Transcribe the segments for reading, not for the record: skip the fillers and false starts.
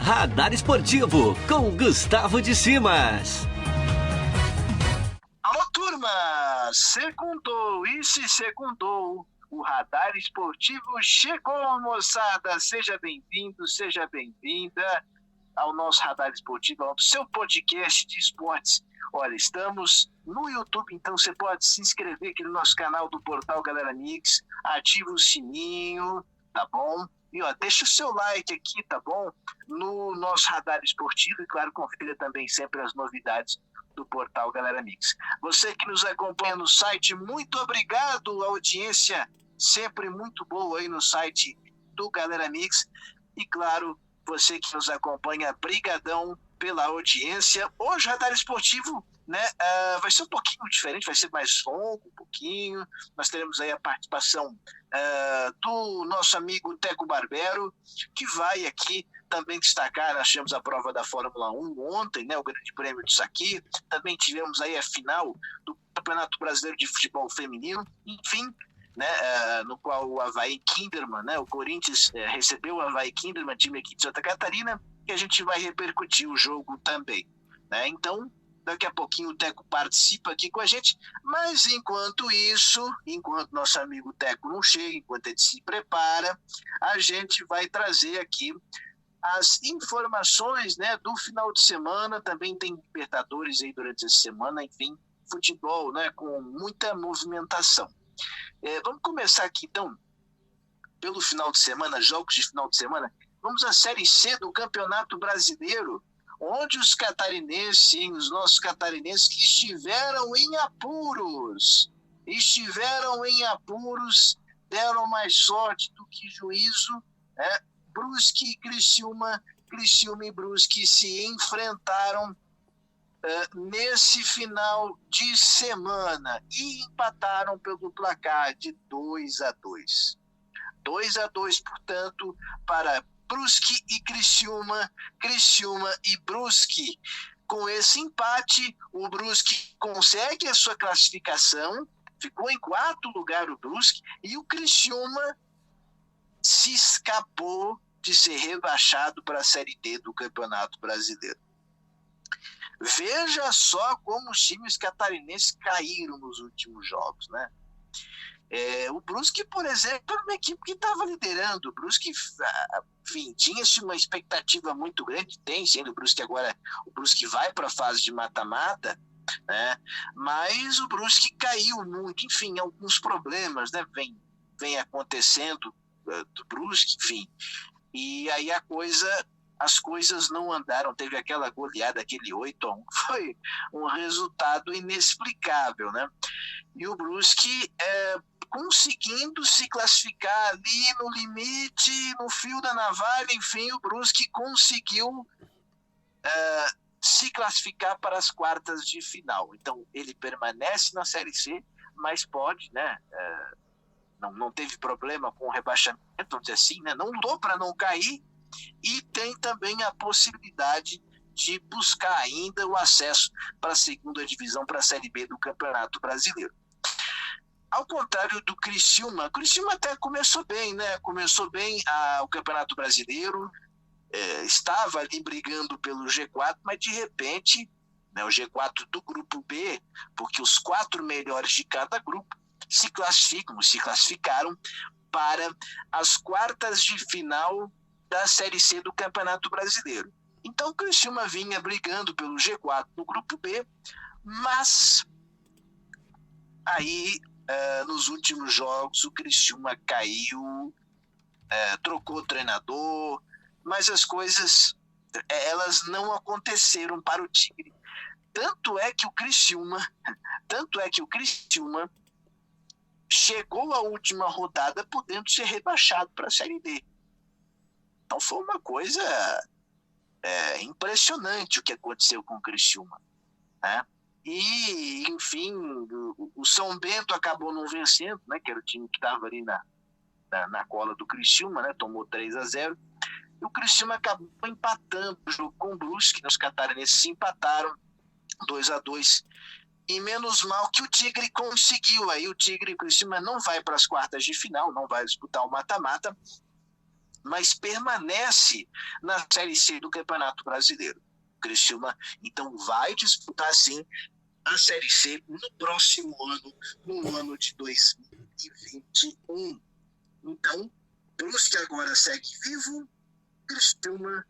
Radar Esportivo, com Gustavo de Simas. Alô, turma! Segundou, e se segundou, o Radar Esportivo chegou, moçada! Seja bem-vindo, seja bem-vinda ao nosso Radar Esportivo, ao seu podcast de esportes. Olha, estamos no YouTube, então você pode se inscrever aqui no nosso canal do Portal Galera Mix, ativa o sininho, tá bom? E ó, deixa o seu like aqui, tá bom? No nosso Radar Esportivo e, claro, confira também sempre as novidades do Portal Galera Mix. Você que nos acompanha no site, muito obrigado, audiência sempre muito boa aí no site do Galera Mix. E, claro, você que nos acompanha, brigadão pela audiência. Hoje, Radar Esportivo, né, vai ser um pouquinho diferente, vai ser mais longo um pouquinho. Nós teremos aí a participação do nosso amigo Teco Barbero, que vai aqui também destacar. Nós tivemos a prova da Fórmula 1 ontem, né, o Grande Prêmio de Saki. Também tivemos aí a final do Campeonato Brasileiro de Futebol Feminino. Enfim, né, no qual o Avaí Kinderman, né, o Corinthians recebeu o Avaí Kinderman, time aqui de Santa Catarina, e a gente vai repercutir o jogo também, né? Então, daqui a pouquinho o Teco participa aqui com a gente, mas enquanto isso, enquanto nosso amigo Teco não chega, enquanto ele se prepara, a gente vai trazer aqui as informações, né, do final de semana. Também tem Libertadores aí durante essa semana, enfim, futebol, né, com muita movimentação. Vamos começar aqui, então, pelo final de semana, jogos de final de semana. Vamos à Série C do Campeonato Brasileiro, onde os catarinenses, os nossos catarinenses que estiveram em apuros, deram mais sorte do que juízo, né? Brusque e Criciúma e Brusque se enfrentaram nesse final de semana e empataram pelo placar de 2-2. 2-2, portanto, para Brusque e Criciúma e Brusque. Com esse empate, o Brusque consegue a sua classificação, ficou em quarto lugar o Brusque, e o Criciúma se escapou de ser rebaixado para a Série D do Campeonato Brasileiro. Veja só como os times catarinenses caíram nos últimos jogos, né? O Brusque, por exemplo, era uma equipe que estava liderando. O Brusque, enfim, tinha uma expectativa muito grande, tem sendo o Brusque agora, o Brusque vai para a fase de mata-mata, né? Mas o Brusque caiu muito, enfim, alguns problemas, né? Vem acontecendo do Brusque, enfim. E aí as coisas não andaram, teve aquela goleada, aquele 8-1, foi um resultado inexplicável, né? E o Brusque conseguindo se classificar ali no limite, no fio da navalha, enfim, o Brusque conseguiu se classificar para as quartas de final. Então, ele permanece na Série C, mas pode, né? Não teve problema com o rebaixamento, vamos dizer assim, né? Não lutou para não cair, e tem também a possibilidade de buscar ainda o acesso para a segunda divisão, para a Série B do Campeonato Brasileiro. Ao contrário do Criciúma, o Criciúma até começou bem, né? Começou bem o Campeonato Brasileiro, estava ali brigando pelo G4, mas de repente, né, o G4 do grupo B, porque os 4 melhores de cada grupo se classificaram para as quartas de final da Série C do Campeonato Brasileiro. Então o Criciúma vinha brigando pelo G4 no grupo B, mas aí nos últimos jogos o Criciúma caiu, trocou o treinador, mas as coisas elas não aconteceram para o Tigre. Tanto é que o Criciúma chegou à última rodada podendo ser rebaixado para a Série D. Então foi uma coisa impressionante o que aconteceu com o Criciúma, né? E, enfim, o São Bento acabou não vencendo, né? Que era o time que estava ali na cola do Criciúma, né? Tomou 3-0. E o Criciúma acabou empatando o jogo com o Brusque, né? Os catarinenses se empataram 2-2. E menos mal que o Tigre conseguiu. Aí o Tigre e o Criciúma não vai para as quartas de final, não vai disputar o mata-mata, mas permanece na Série C do Campeonato Brasileiro. O Criciúma, então, vai disputar, sim, a Série C no próximo ano, no ano de 2021. Então, Brusque agora segue vivo, Criciúma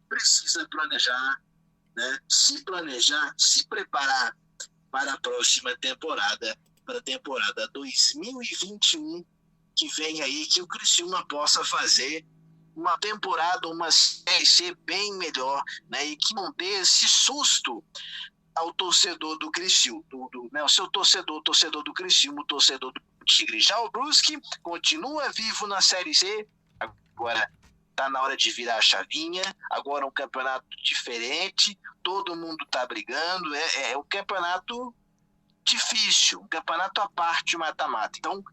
precisa planejar, né? Se planejar, se preparar para a próxima temporada, para a temporada 2021, que vem aí, que o Criciúma possa fazer uma temporada, uma Série C bem melhor, né? E que não dê esse susto ao torcedor do Criciúma, né? O seu torcedor do Criciúma, o torcedor do Tigre. Já o Brusque continua vivo na Série C, agora está na hora de virar a chavinha, agora é um campeonato diferente, todo mundo está brigando, é um campeonato difícil, um campeonato à parte, mata-mata. Então,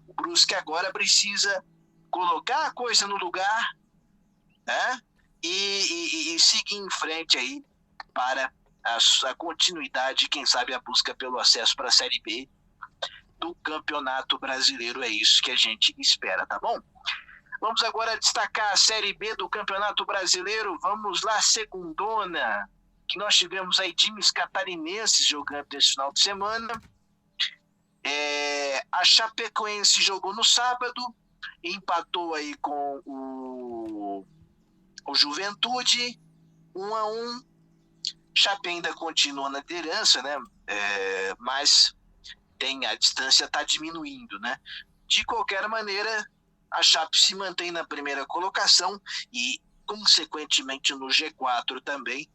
o Brusque agora precisa colocar a coisa no lugar, né? E seguir em frente aí para a continuidade, quem sabe a busca pelo acesso para a Série B do Campeonato Brasileiro. É isso que a gente espera, tá bom? Vamos agora destacar a Série B do Campeonato Brasileiro. Vamos lá, segundona, que nós tivemos aí times catarinenses jogando nesse final de semana. A Chapecoense jogou no sábado, empatou aí com o Juventude, 1-1. Chape ainda continua na liderança, né? Mas a distância está diminuindo, né? De qualquer maneira, a Chape se mantém na primeira colocação e, consequentemente, no G4 também,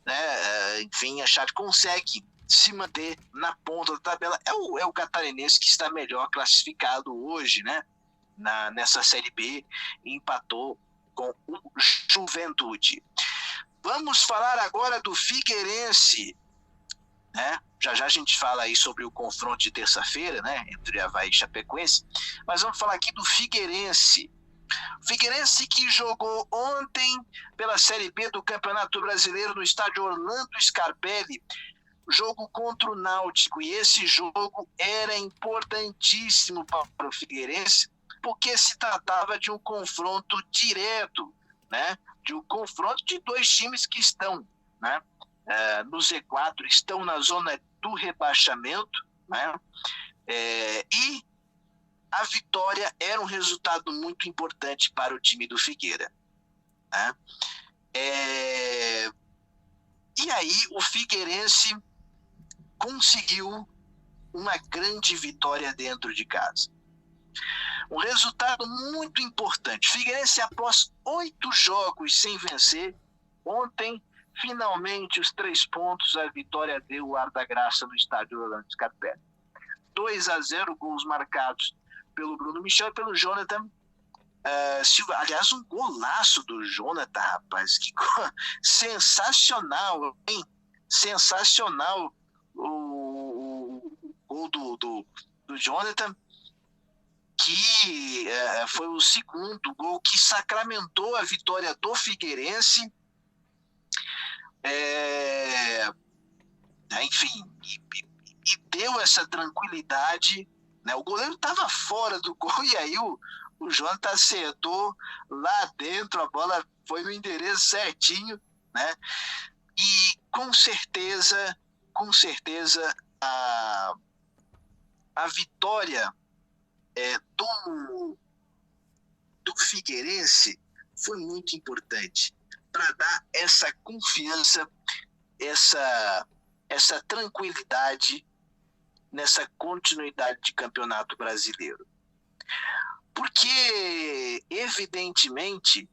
né? Enfim, a Chape consegue se manter na ponta da tabela. É o catarinense que está melhor classificado hoje, né? Nessa Série B, empatou com o Juventude. Vamos falar agora do Figueirense, né? Já a gente fala aí sobre o confronto de terça-feira, né? Entre Avaí e Chapecoense, mas vamos falar aqui do Figueirense. Figueirense que jogou ontem pela Série B do Campeonato Brasileiro no estádio Orlando Scarpelli, jogo contra o Náutico, e esse jogo era importantíssimo para o Figueirense, porque se tratava de um confronto direto, né? De um confronto de dois times que estão, né? No Z4, estão na zona do rebaixamento, né? E a vitória era um resultado muito importante para o time do Figueira, né? E aí o Figueirense conseguiu uma grande vitória dentro de casa. Um resultado muito importante. Figueirense, após 8 jogos sem vencer, ontem, finalmente, os 3 pontos, a vitória deu o ar da graça no estádio Orlando Scarpelli. 2-0, gols marcados pelo Bruno Michel e pelo Jonathan Silva. Aliás, um golaço do Jonathan, rapaz. Que sensacional, hein? Sensacional o gol do Jonathan, que foi o segundo gol que sacramentou a vitória do Figueirense. Enfim, e deu essa tranquilidade, né? O goleiro estava fora do gol e aí o Jonathan acertou lá dentro, a bola foi no endereço certinho, né? E com certeza a vitória do Figueirense foi muito importante para dar essa confiança, essa tranquilidade nessa continuidade de campeonato brasileiro. Porque, evidentemente,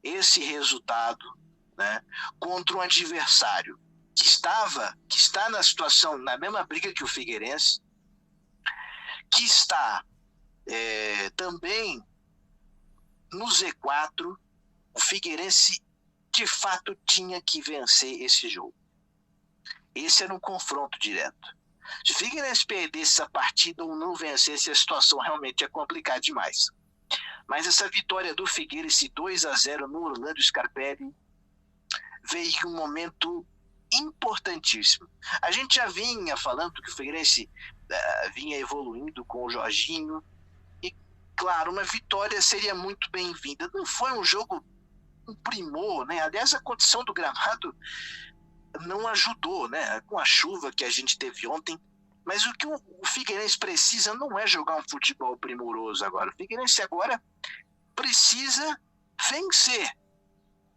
esse resultado, né, contra um adversário que está na situação, na mesma briga que o Figueirense, que está também no Z4, o Figueirense de fato tinha que vencer esse jogo. Esse era um confronto direto. Se o Figueirense perdesse essa partida ou não vencesse, a situação realmente é complicada demais. Mas essa vitória do Figueirense 2-0 no Orlando Scarpelli veio em um momento importantíssimo. A gente já vinha falando que o Figueirense vinha evoluindo com o Jorginho, e Claro, uma vitória seria muito bem-vinda. Não foi um jogo um primor, né? Aliás, a condição do gramado não ajudou, né? Com a chuva que a gente teve ontem. Mas o que o Figueirense precisa não é jogar um futebol primoroso agora. O Figueirense agora precisa vencer,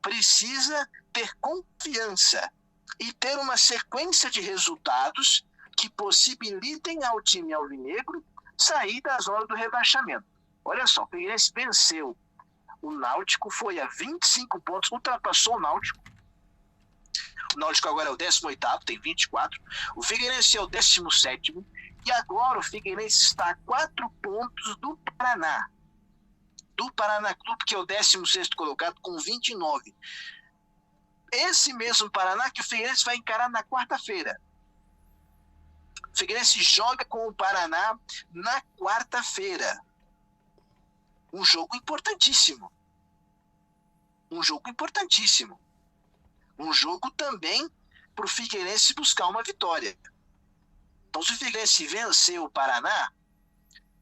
precisa ter confiança e ter uma sequência de resultados que possibilitem ao time alvinegro sair da zona do rebaixamento. Olha só, o Figueirense venceu o Náutico, foi a 25 pontos, ultrapassou o Náutico. O Náutico agora é o 18º, tem 24. O Figueirense é o 17º. E agora o Figueirense está a 4 pontos do Paraná. Do Paraná Clube, que é o 16º colocado, com 29. Esse mesmo Paraná que o Figueirense vai encarar na quarta-feira. O Figueirense joga com o Paraná na quarta-feira. Um jogo importantíssimo. Um jogo importantíssimo. Um jogo também para o Figueirense buscar uma vitória. Então, se o Figueirense vencer o Paraná,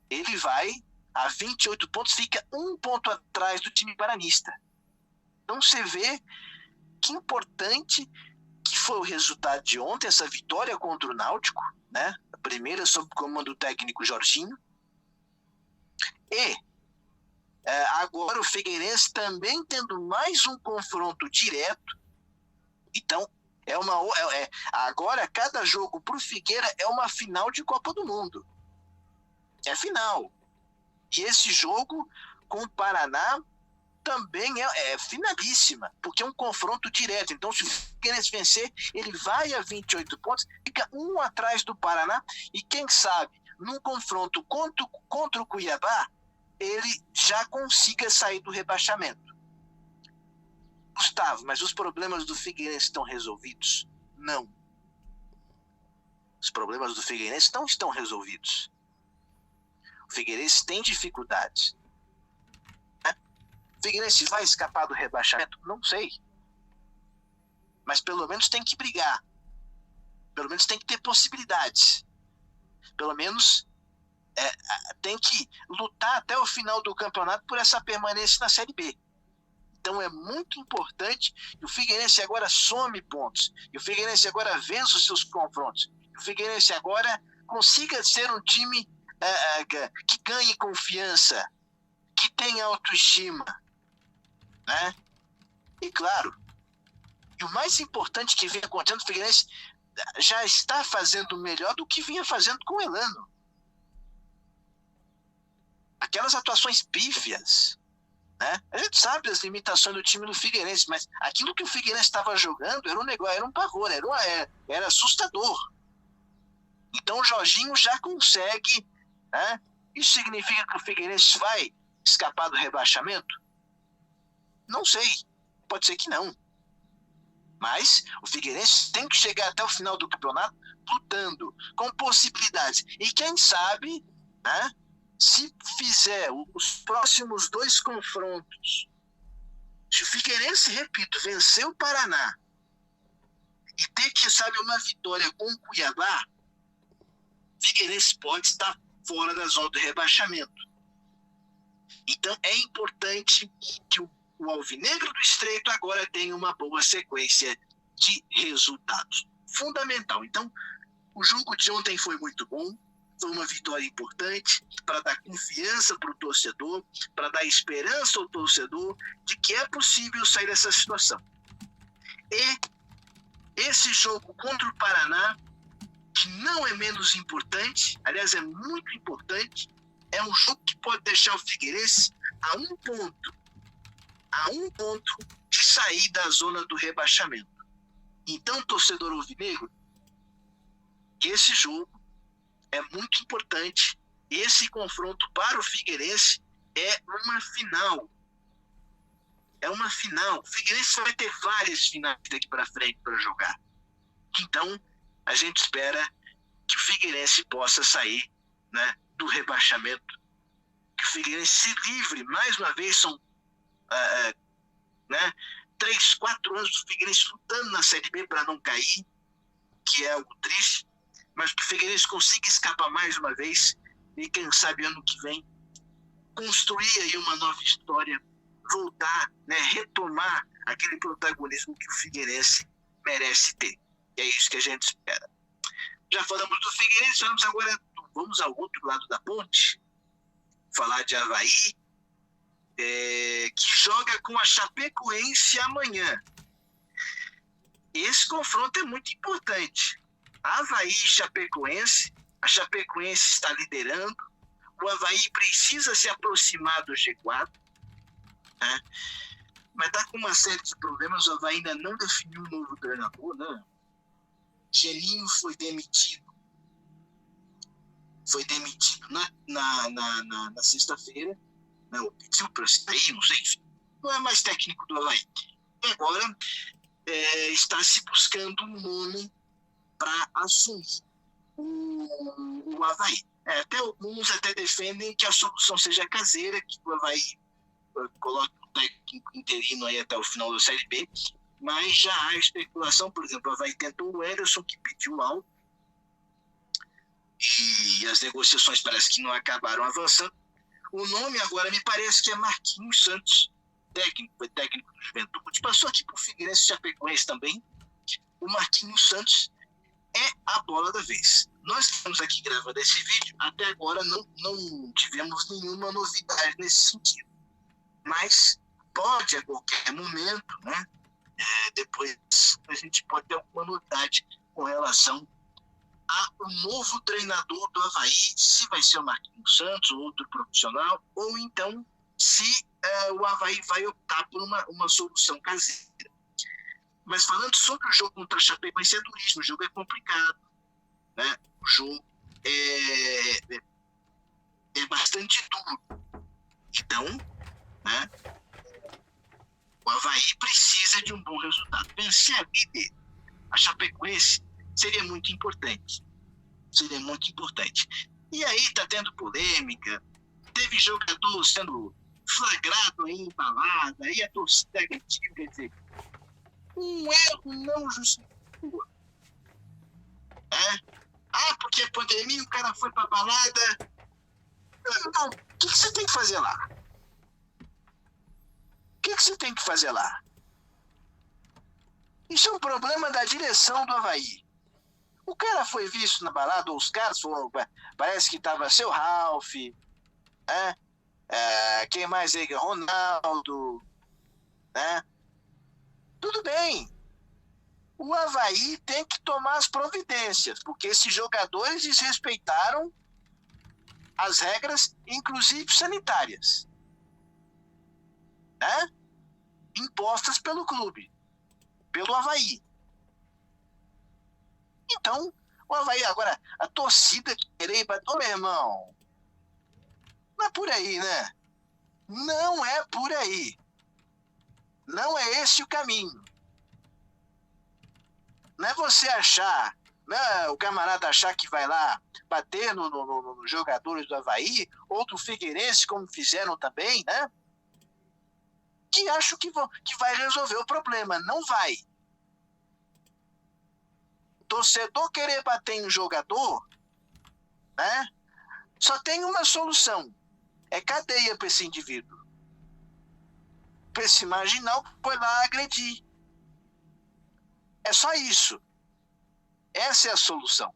ele vai a 28 pontos, fica 1 ponto atrás do time paranista. Então, você vê que importante que foi o resultado de ontem, essa vitória contra o Náutico, né? A primeira sob o comando do técnico Jorginho. E agora o Figueirense também tendo mais um confronto direto. Então, agora cada jogo para o Figueira é uma final de Copa do Mundo. É final. E esse jogo com o Paraná também é finalíssima, porque é um confronto direto. Então, se o Figueirense vencer, ele vai a 28 pontos, fica 1 atrás do Paraná, e quem sabe, num confronto contra o Cuiabá, ele já consiga sair do rebaixamento. Gustavo, mas os problemas do Figueirense estão resolvidos? Não. Os problemas do Figueirense não estão resolvidos. O Figueirense tem dificuldades. O Figueirense vai escapar do rebaixamento? Não sei. Mas pelo menos tem que brigar. Pelo menos tem que ter possibilidades. Pelo menos tem que lutar até o final do campeonato por essa permanência na Série B. Então é muito importante que o Figueirense agora some pontos. E o Figueirense agora vença os seus confrontos. E o Figueirense agora consiga ser um time que ganhe confiança, que tenha autoestima, né? E claro, e o mais importante que vem acontecendo, o Figueirense já está fazendo melhor do que vinha fazendo com o Elano. Aquelas atuações pífias, né? A gente sabe das limitações do time do Figueirense, mas aquilo que o Figueirense estava jogando era um negócio, era um pavor, era assustador. Então o Jorginho já consegue, né? Isso significa que o Figueirense vai escapar do rebaixamento? Não sei, pode ser que não. Mas o Figueirense tem que chegar até o final do campeonato lutando, com possibilidades. E quem sabe, né? Se fizer os próximos 2 confrontos, se o Figueirense, repito, vencer o Paraná e ter, que sabe, uma vitória com o Cuiabá, o Figueirense pode estar fora da zona do rebaixamento. Então é importante que o Alvinegro do Estreito agora tenha uma boa sequência de resultados. Fundamental. Então, o jogo de ontem foi muito bom. Foi uma vitória importante para dar confiança para o torcedor, para dar esperança ao torcedor de que é possível sair dessa situação. E esse jogo contra o Paraná, que não é menos importante, aliás, é muito importante, é um jogo que pode deixar o Figueirense a 1 ponto de sair da zona do rebaixamento. Então, torcedor alvinegro, esse jogo é muito importante. Esse confronto para o Figueirense é uma final. É uma final. O Figueirense vai ter várias finais daqui para frente para jogar. Então, a gente espera que o Figueirense possa sair, né, do rebaixamento. Que o Figueirense se livre, mais uma vez, são 3, 4 anos do Figueirense lutando na Série B para não cair, que é algo triste. Mas que o Figueirense consiga escapar mais uma vez e quem sabe ano que vem construir aí uma nova história, voltar, né, retomar aquele protagonismo que o Figueirense merece ter. E é isso que a gente espera. Já falamos do Figueirense, vamos ao outro lado da ponte, falar de Avaí, que joga com a Chapecoense amanhã. Esse confronto é muito importante. Avaí e Chapecoense, a Chapecoense está liderando, o Avaí precisa se aproximar do G4, né? Mas está com uma série de problemas, o Avaí ainda não definiu um novo treinador, né? Gelinho foi demitido na sexta-feira, né? Pediu para sair, não sei, não é mais técnico do Avaí. E agora está se buscando um nome para assumir o Avaí. Até alguns defendem que a solução seja caseira, que o Avaí coloque o técnico interino aí até o final da Série B, mas já há especulação. Por exemplo, o Avaí tentou o Ederson, que pediu algo, e as negociações parece que não acabaram avançando. O nome agora me parece que é Marquinhos Santos, foi técnico do Juventude, passou aqui para o Figueirense e Chapecoense também. O Marquinhos Santos é a bola da vez. Nós estamos aqui gravando esse vídeo, até agora não tivemos nenhuma novidade nesse sentido. Mas pode a qualquer momento, né? Depois a gente pode ter alguma novidade com relação ao novo treinador do Avaí, se vai ser o Marquinhos Santos ou outro profissional, ou então se o Avaí vai optar por uma solução caseira. Mas falando sobre o jogo contra a Chapecoense, é duríssimo, o jogo é complicado, né? O jogo é bastante duro. Então, né, o Avaí precisa de um bom resultado. Vencer a líder, a Chapecoense, seria muito importante. E aí está tendo polêmica, teve jogador sendo flagrado aí em balada, aí a torcida agressiva, quer dizer, um erro não justifica. Porque a pandemia, o cara foi pra balada. Não, o que você tem que fazer lá? Isso é um problema da direção do Avaí. O cara foi visto na balada, ou os caras foram, parece que tava seu Ralf, né? Quem mais aí? Ronaldo, né? Tudo bem. O Avaí tem que tomar as providências, porque esses jogadores desrespeitaram as regras, inclusive sanitárias, né? Impostas pelo clube, pelo Avaí. Então, o Avaí, agora, a torcida querer ir para... Ô, meu irmão, não é por aí, né? Não é por aí. Não é esse o caminho. Não é você achar, né, o camarada achar que vai lá bater nos jogadores do Avaí, ou do Figueirense, como fizeram também, né? Que acham que vai resolver o problema. Não vai. Torcedor querer bater em um jogador, né? Só tem uma solução. É cadeia para esse indivíduo. Para esse marginal que foi lá agredir. É só isso. Essa é a solução.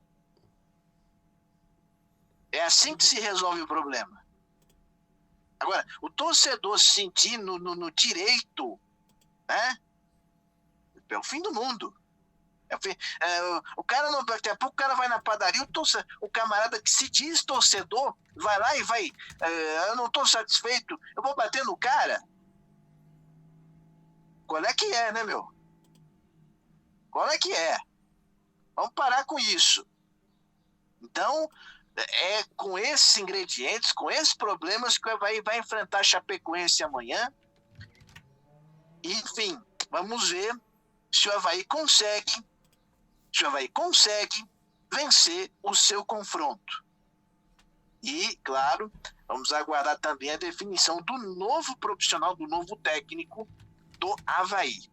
É assim que se resolve o problema. Agora, o torcedor se sentir no direito, né? É o fim do mundo. O cara não, daqui a pouco o cara vai na padaria, o camarada que se diz torcedor vai lá e vai, eu não estou satisfeito, eu vou bater no cara. Qual é que é, né, meu? Qual é que é? Vamos parar com isso. Então, é com esses ingredientes, com esses problemas que vai enfrentar a Chapecoense amanhã. E, enfim, vamos ver se o Avaí consegue vencer o seu confronto. E, claro, vamos aguardar também a definição do novo profissional, do novo técnico do Avaí.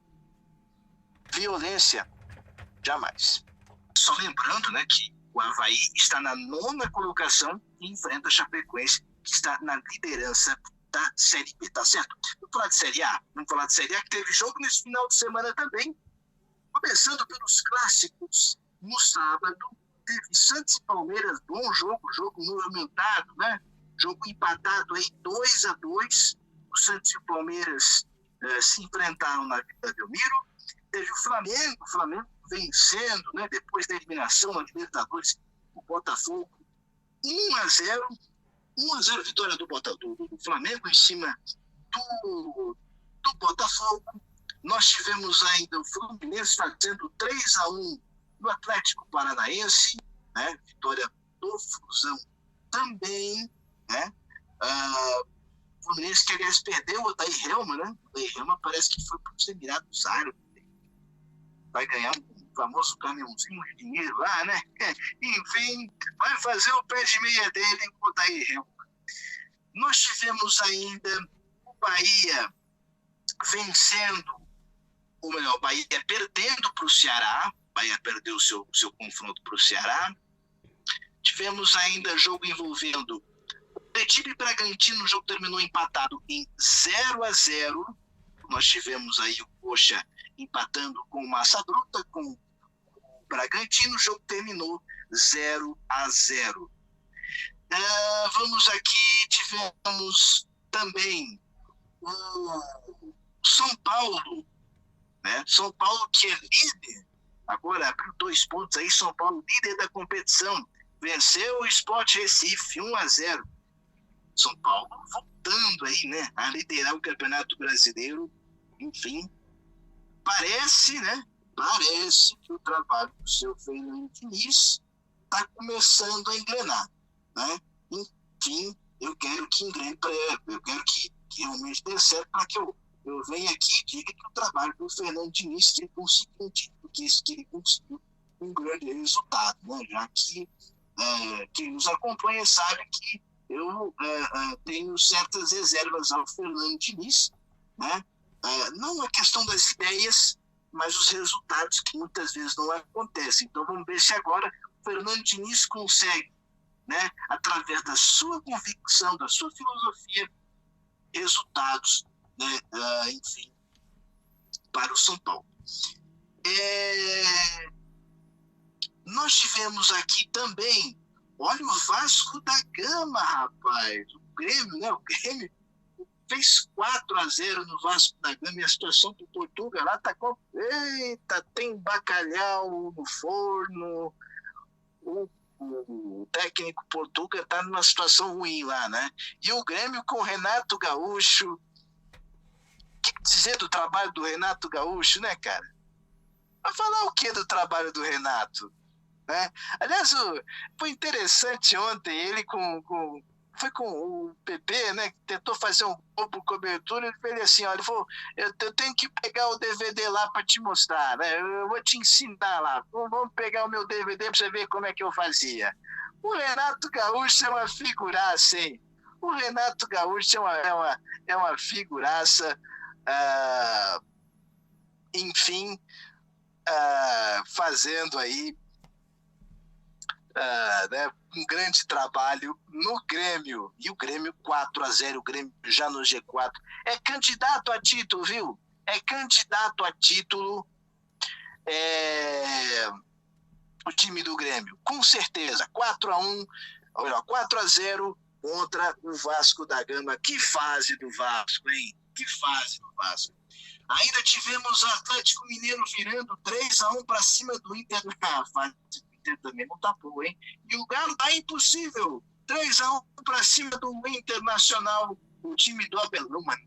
Violência, jamais. Só lembrando, né, que O Avaí está na 9ª colocação e enfrenta a Chapecoense, que está na liderança da Série B, tá certo? Vamos falar de Série A? Vamos falar de Série A, que teve jogo nesse final de semana também. Começando pelos clássicos, no sábado, teve Santos e Palmeiras, bom jogo movimentado, né? Jogo empatado aí 2-2. O Santos e o Palmeiras se enfrentaram na Vila Belmiro. Teve o Flamengo vencendo, né? Depois da eliminação na Libertadores, o Botafogo 1-0. 1-0 vitória do Flamengo em cima do Botafogo. Nós tivemos ainda o Fluminense fazendo 3-1 no Atlético Paranaense, né? Vitória do Flusão também, né? O Fluminense, que aliás perdeu o Odair Helma, né? O Odair Helma parece que foi para os Emirados Árabes. Vai ganhar um famoso caminhãozinho de dinheiro lá, né? Enfim, vai fazer o pé de meia dele com o Odair Helma. Nós tivemos ainda o Bahia vencendo, ou melhor, o Bahia perdendo para o Ceará. O Bahia perdeu o seu confronto para o Ceará. Tivemos ainda jogo envolvendo o Curitiba e Bragantino. O jogo terminou empatado em 0-0. Nós tivemos aí o Coxa empatando com o Massa Bruta, com o Bragantino. O jogo terminou 0-0. Vamos aqui, tivemos também o São Paulo, né? São Paulo, que é líder, agora abriu 2 pontos aí. São Paulo, líder da competição, venceu o Sport Recife 1-0. São Paulo voltando aí, né, a liderar o Campeonato Brasileiro. Enfim, parece, né? Parece que o trabalho do seu Fernando Diniz está começando a engrenar, né? Enfim, eu quero que engrene, eu quero que realmente dê certo, para que eu venha aqui e diga que o trabalho do Fernando Diniz tem conseguido, porque isso que ele conseguiu um grande resultado, né? Já que quem nos acompanha sabe que eu tenho certas reservas ao Fernando Diniz, né? Não a questão das ideias, mas os resultados que muitas vezes não acontecem. Então vamos ver se agora o Fernando Diniz consegue, né, através da sua convicção, da sua filosofia, resultados, né, enfim, para o São Paulo. Nós tivemos aqui também, olha o Vasco da Gama, rapaz, o Grêmio, né? O Grêmio fez 4-0 no Vasco da Gama, e a situação do Portugal lá tá com... Eita, tem bacalhau no forno, o técnico Portugal está numa situação ruim lá, né? E o Grêmio com o Renato Gaúcho. O que dizer do trabalho do Renato Gaúcho, né, cara? Vai falar o que do trabalho do Renato? Né? Aliás, foi interessante ontem, ele foi com o PP, né, que tentou fazer um gol por cobertura. Ele fez assim: olha, eu tenho que pegar o DVD lá para te mostrar, né? Eu vou te ensinar lá. Vamos pegar o meu DVD para você ver como é que eu fazia. O Renato Gaúcho é uma figuraça, hein? O Renato Gaúcho é uma figuraça, enfim, fazendo aí, né, um grande trabalho no Grêmio. E o Grêmio 4-0, o Grêmio já no G4. É candidato a título, viu? É candidato a título, o time do Grêmio, com certeza. 4-0 contra o Vasco da Gama. Que fase do Vasco, hein? Que fase do Vasco. Ainda tivemos o Atlético Mineiro virando 3-1 para cima do Inter. A fase do Inter também não tá boa, hein? E o Galo tá impossível. 3-1 para cima do Internacional. O time do Abelão, mas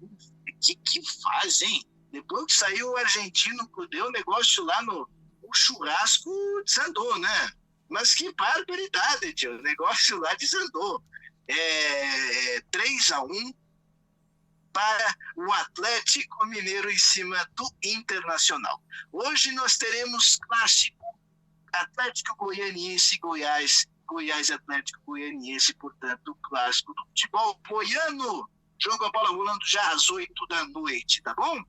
que faz, hein? Depois que saiu o argentino, deu um negócio lá o churrasco desandou, né? Mas que barbaridade, tio. O negócio lá desandou. 3-1 para o Atlético Mineiro em cima do Internacional. Hoje nós teremos clássico Atlético Goianiense e Goiás Atlético Goianiense, portanto, clássico do futebol goiano. Jogo a bola rolando já às 20h, tá bom?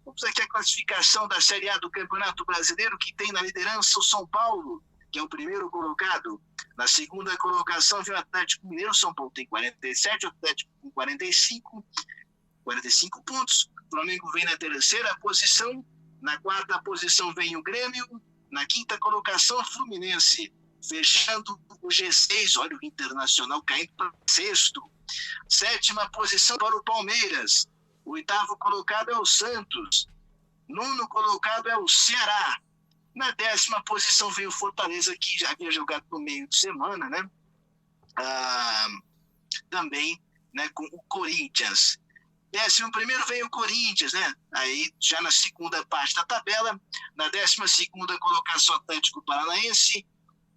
Vamos aqui a classificação da Série A do Campeonato Brasileiro, que tem na liderança o São Paulo, que é o primeiro colocado. Na segunda colocação vem o Atlético Mineiro, São Paulo tem 47, o Atlético com 45 pontos. O Flamengo vem na terceira posição. Na quarta posição vem o Grêmio. Na quinta colocação, o Fluminense, fechando o G6. Olha o Internacional caindo para sexto. Sétima posição para o Palmeiras. O oitavo colocado é o Santos. Nono colocado é o Ceará. Na 10ª posição veio o Fortaleza, que já havia jogado no meio de semana, né? Também, né, com o Corinthians. 11º veio o Corinthians, né? Aí já na segunda parte da tabela. Na 12ª colocação, Atlético Paranaense.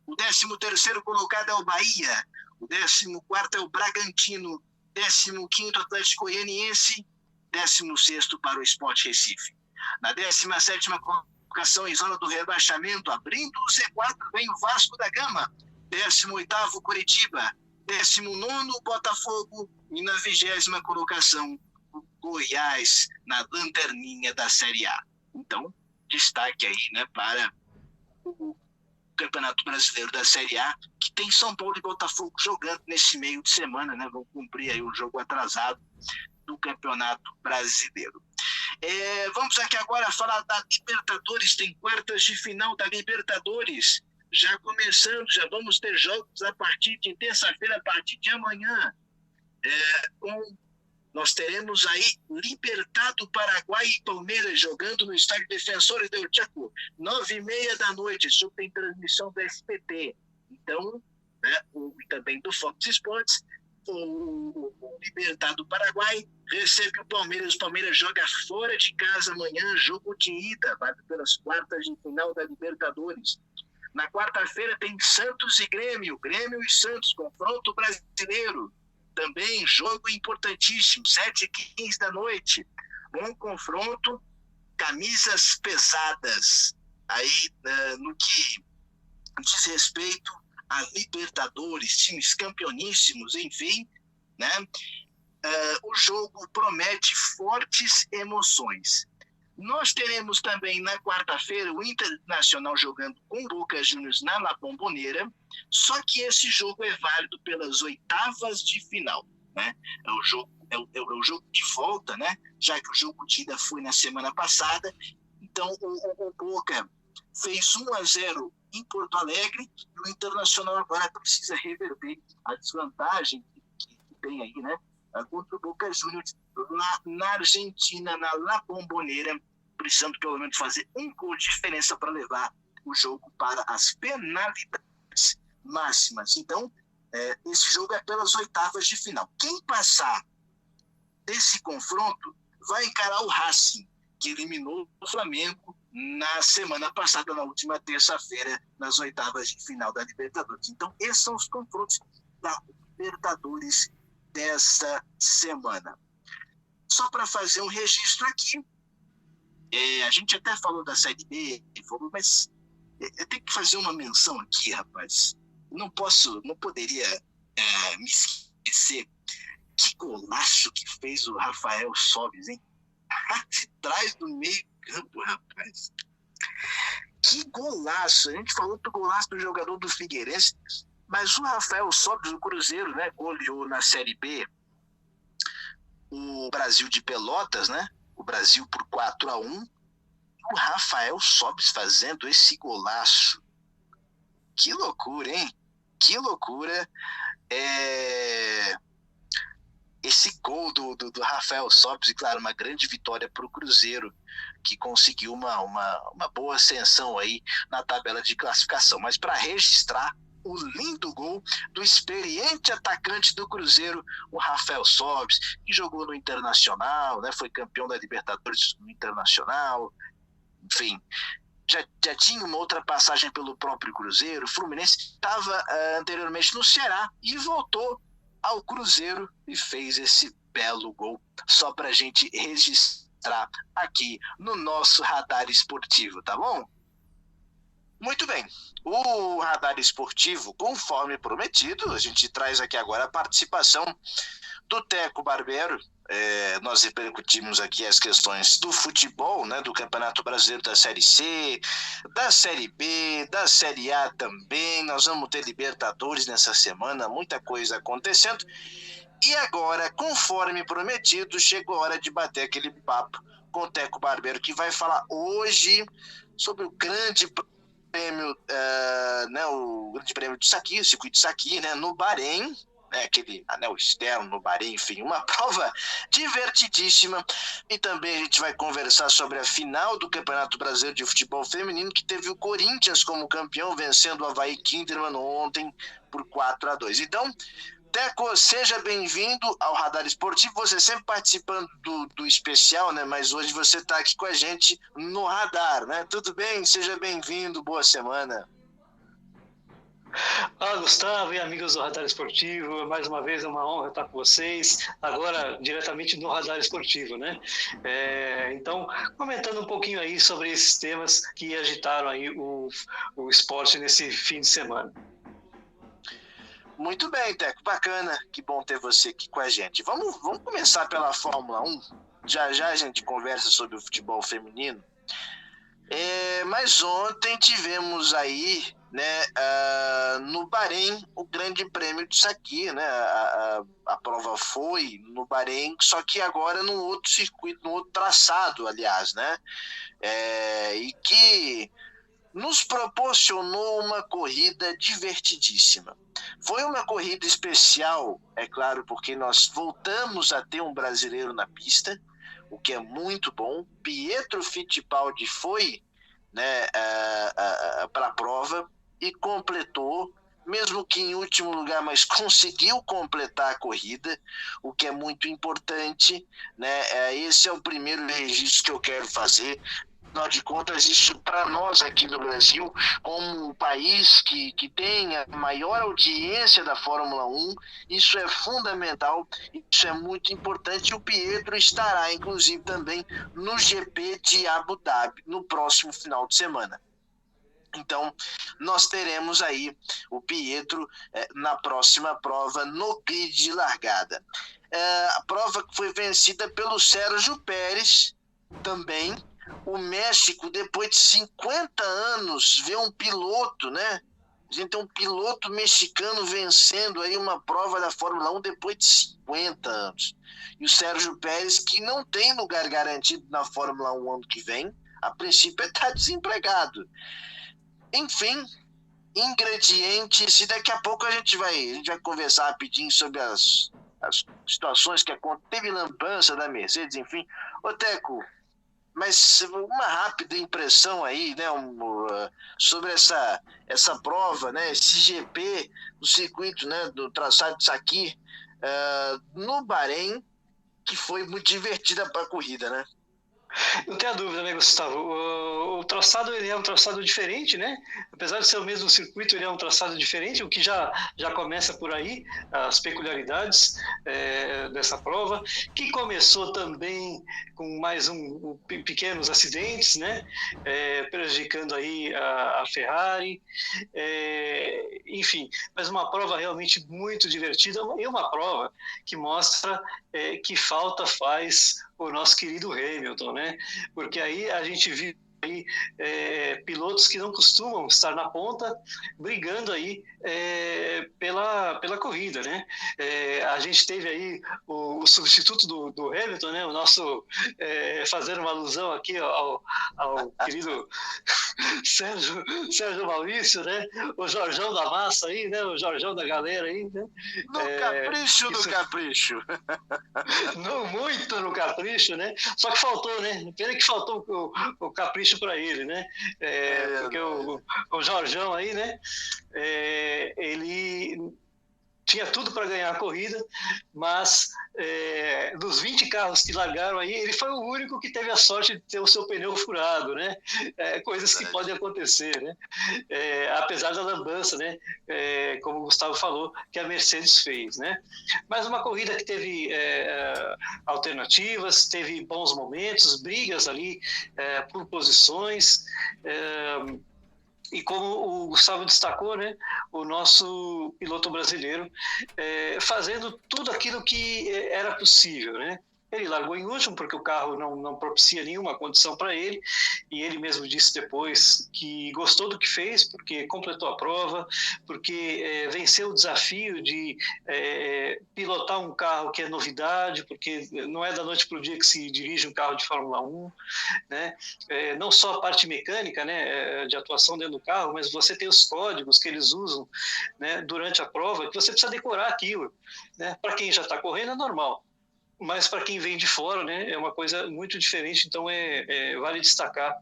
O 13º colocado é o Bahia. O 14º é o Bragantino. 15º Atlético Goianiense. 16º para o Sport Recife. Na 17ª colocação em zona do rebaixamento, abrindo o Z4, vem o Vasco da Gama. 18º Curitiba. 19º Botafogo. E na 20ª colocação, o Goiás, na lanterninha da Série A. Então, destaque aí, né, para o Campeonato Brasileiro da Série A, que tem São Paulo e Botafogo jogando nesse meio de semana, né? Vão cumprir aí o jogo atrasado do Campeonato Brasileiro. Vamos aqui agora falar da Libertadores. Tem quartas de final da Libertadores já começando, já vamos ter jogos a partir de terça-feira, a partir de amanhã. Nós teremos aí Libertad do Paraguai e Palmeiras jogando no estádio Defensores del Chaco, 9h30 da noite. Esse jogo tem transmissão do SBT. Então, né, também do Fox Sports. O Libertad do Paraguai recebe o Palmeiras. O Palmeiras joga fora de casa amanhã, jogo de ida, vai pelas quartas de final da Libertadores. Na quarta-feira tem Santos e Grêmio e Santos, confronto brasileiro. Também jogo importantíssimo, 7h15 da noite. Um confronto, camisas pesadas. Aí, no que diz respeito a Libertadores, times campeoníssimos, enfim, né? O jogo promete fortes emoções. Nós teremos também na quarta-feira o Internacional jogando com o Boca Juniors na La Bombonera, só que esse jogo é válido pelas oitavas de final, né? É o jogo de volta, né? Já que o jogo de ida foi na semana passada. Então o Boca fez 1-0 em Porto Alegre e o Internacional agora precisa reverter a desvantagem que tem aí, né? Contra o Boca Juniors lá na Argentina, na La Bombonera, precisando pelo menos fazer um gol de diferença para levar o jogo para as penalidades máximas. Então, esse jogo é pelas oitavas de final. Quem passar desse confronto vai encarar o Racing, que eliminou o Flamengo na semana passada, na última terça-feira, nas oitavas de final da Libertadores. Então, esses são os confrontos da Libertadores dessa semana. Só para fazer um registro aqui, a gente até falou da Série B, mas eu tenho que fazer uma menção aqui, rapaz. Não poderia me esquecer. Que golaço que fez o Rafael Sobis, hein? De trás do meio campo, rapaz. Que golaço! A gente falou do golaço do jogador do Figueirense, mas o Rafael Sobis, do Cruzeiro, né, goleou na Série B o Brasil de Pelotas, né? O Brasil por 4-1. O Rafael Sobis fazendo esse golaço. Que loucura, hein? Que loucura. Esse gol do Rafael Sobis, e claro, uma grande vitória para o Cruzeiro, que conseguiu uma boa ascensão aí na tabela de classificação. Mas para registrar o lindo gol do experiente atacante do Cruzeiro, o Rafael Sobis, que jogou no Internacional, né, foi campeão da Libertadores no Internacional, enfim, já tinha uma outra passagem pelo próprio Cruzeiro. O Fluminense estava anteriormente no Ceará e voltou ao Cruzeiro e fez esse belo gol, só para a gente registrar aqui no nosso radar esportivo, tá bom? Muito bem, o radar esportivo, conforme prometido, a gente traz aqui agora a participação do Teco Barbero, nós repercutimos aqui as questões do futebol, né, do Campeonato Brasileiro da Série C, da Série B, da Série A também. Nós vamos ter Libertadores nessa semana, muita coisa acontecendo. E agora, conforme prometido, chegou a hora de bater aquele papo com o Teco Barbeiro, que vai falar hoje sobre o grande prêmio, o grande prêmio de Saki, o circuito de Saki, né, no Bahrein, aquele anel externo no Bahrein, enfim, uma prova divertidíssima. E também a gente vai conversar sobre a final do Campeonato Brasileiro de Futebol Feminino, que teve o Corinthians como campeão, vencendo o Avaí Kinderman ontem por 4-2. Então, Teco, seja bem-vindo ao Radar Esportivo. Você sempre participando do especial, né? Mas hoje você está aqui com a gente no Radar, né? Tudo bem? Seja bem-vindo, boa semana. Olá, Gustavo e amigos do Radar Esportivo, mais uma vez é uma honra estar com vocês, agora diretamente no Radar Esportivo, né? Então, comentando um pouquinho aí sobre esses temas que agitaram aí o esporte nesse fim de semana. Muito bem, Teco, bacana, que bom ter você aqui com a gente. Vamos começar pela Fórmula 1, já a gente conversa sobre o futebol feminino, mas ontem tivemos aí, né, no Bahrein, o grande prêmio de Saki, né, a prova foi no Bahrein, só que agora num outro circuito, num outro traçado, aliás, né, e que nos proporcionou uma corrida divertidíssima. Foi uma corrida especial, é claro, porque nós voltamos a ter um brasileiro na pista, o que é muito bom. Pietro Fittipaldi foi, né, para a prova e completou, mesmo que em último lugar, mas conseguiu completar a corrida, o que é muito importante, né? Esse é o primeiro registro que eu quero fazer. Afinal de contas, isso para nós aqui no Brasil, como um país que tem a maior audiência da Fórmula 1, isso é fundamental, isso é muito importante. E o Pietro estará, inclusive, também no GP de Abu Dhabi, no próximo final de semana. Então, nós teremos aí o Pietro na próxima prova, no grid de largada. A prova que foi vencida pelo Sérgio Pérez, também. O México, depois de 50 anos, vê um piloto, né? A gente tem um piloto mexicano vencendo aí uma prova da Fórmula 1 depois de 50 anos. E o Sérgio Pérez, que não tem lugar garantido na Fórmula 1 ano que vem, a princípio está desempregado. Enfim, ingredientes, e daqui a pouco a gente vai conversar rapidinho sobre as situações que acontecem. Teve lambança da Mercedes, enfim. Ô, Teco, mas uma rápida impressão aí, né, sobre essa prova, né, esse GP do circuito, né, do traçado de Saki, no Bahrein, que foi muito divertida para a corrida, né? Não tenho dúvida, né, Gustavo? O traçado ele é um traçado diferente, né? Apesar de ser o mesmo circuito, ele é um traçado diferente, o que já começa por aí, as peculiaridades dessa prova, que começou também com mais pequenos acidentes, né? Prejudicando aí a Ferrari, enfim, mas uma prova realmente muito divertida e uma prova que mostra que falta faz o nosso querido Hamilton, né? Porque aí a gente viu aí, pilotos que não costumam estar na ponta brigando aí pela corrida, né? A gente teve aí o substituto do Hamilton, né? O nosso, fazendo uma alusão aqui ao querido Sérgio Maurício, né? O Jorjão da massa aí, né? O Jorjão da galera aí, né? No capricho do capricho. Não muito no capricho, né? Só que faltou, né? Pena que faltou o capricho para ele, né? Porque o Jorjão aí, né? Ele tinha tudo para ganhar a corrida, mas dos 20 carros que largaram aí, ele foi o único que teve a sorte de ter o seu pneu furado, né? Coisas que podem acontecer, né? Apesar da lambança, né? Como o Gustavo falou, que a Mercedes fez, né? Mas uma corrida que teve alternativas, teve bons momentos, brigas ali por posições, e como o Gustavo destacou, né, o nosso piloto brasileiro fazendo tudo aquilo que era possível, né? Ele largou em último porque o carro não propicia nenhuma condição para ele, e ele mesmo disse depois que gostou do que fez, porque completou a prova, porque venceu o desafio de pilotar um carro que é novidade, porque não é da noite para o dia que se dirige um carro de Fórmula 1, né? Não só a parte mecânica, né, de atuação dentro do carro, mas você tem os códigos que eles usam, né, durante a prova, que você precisa decorar aquilo, né? Para quem já está correndo é normal, mas para quem vem de fora, né, é uma coisa muito diferente. Então vale destacar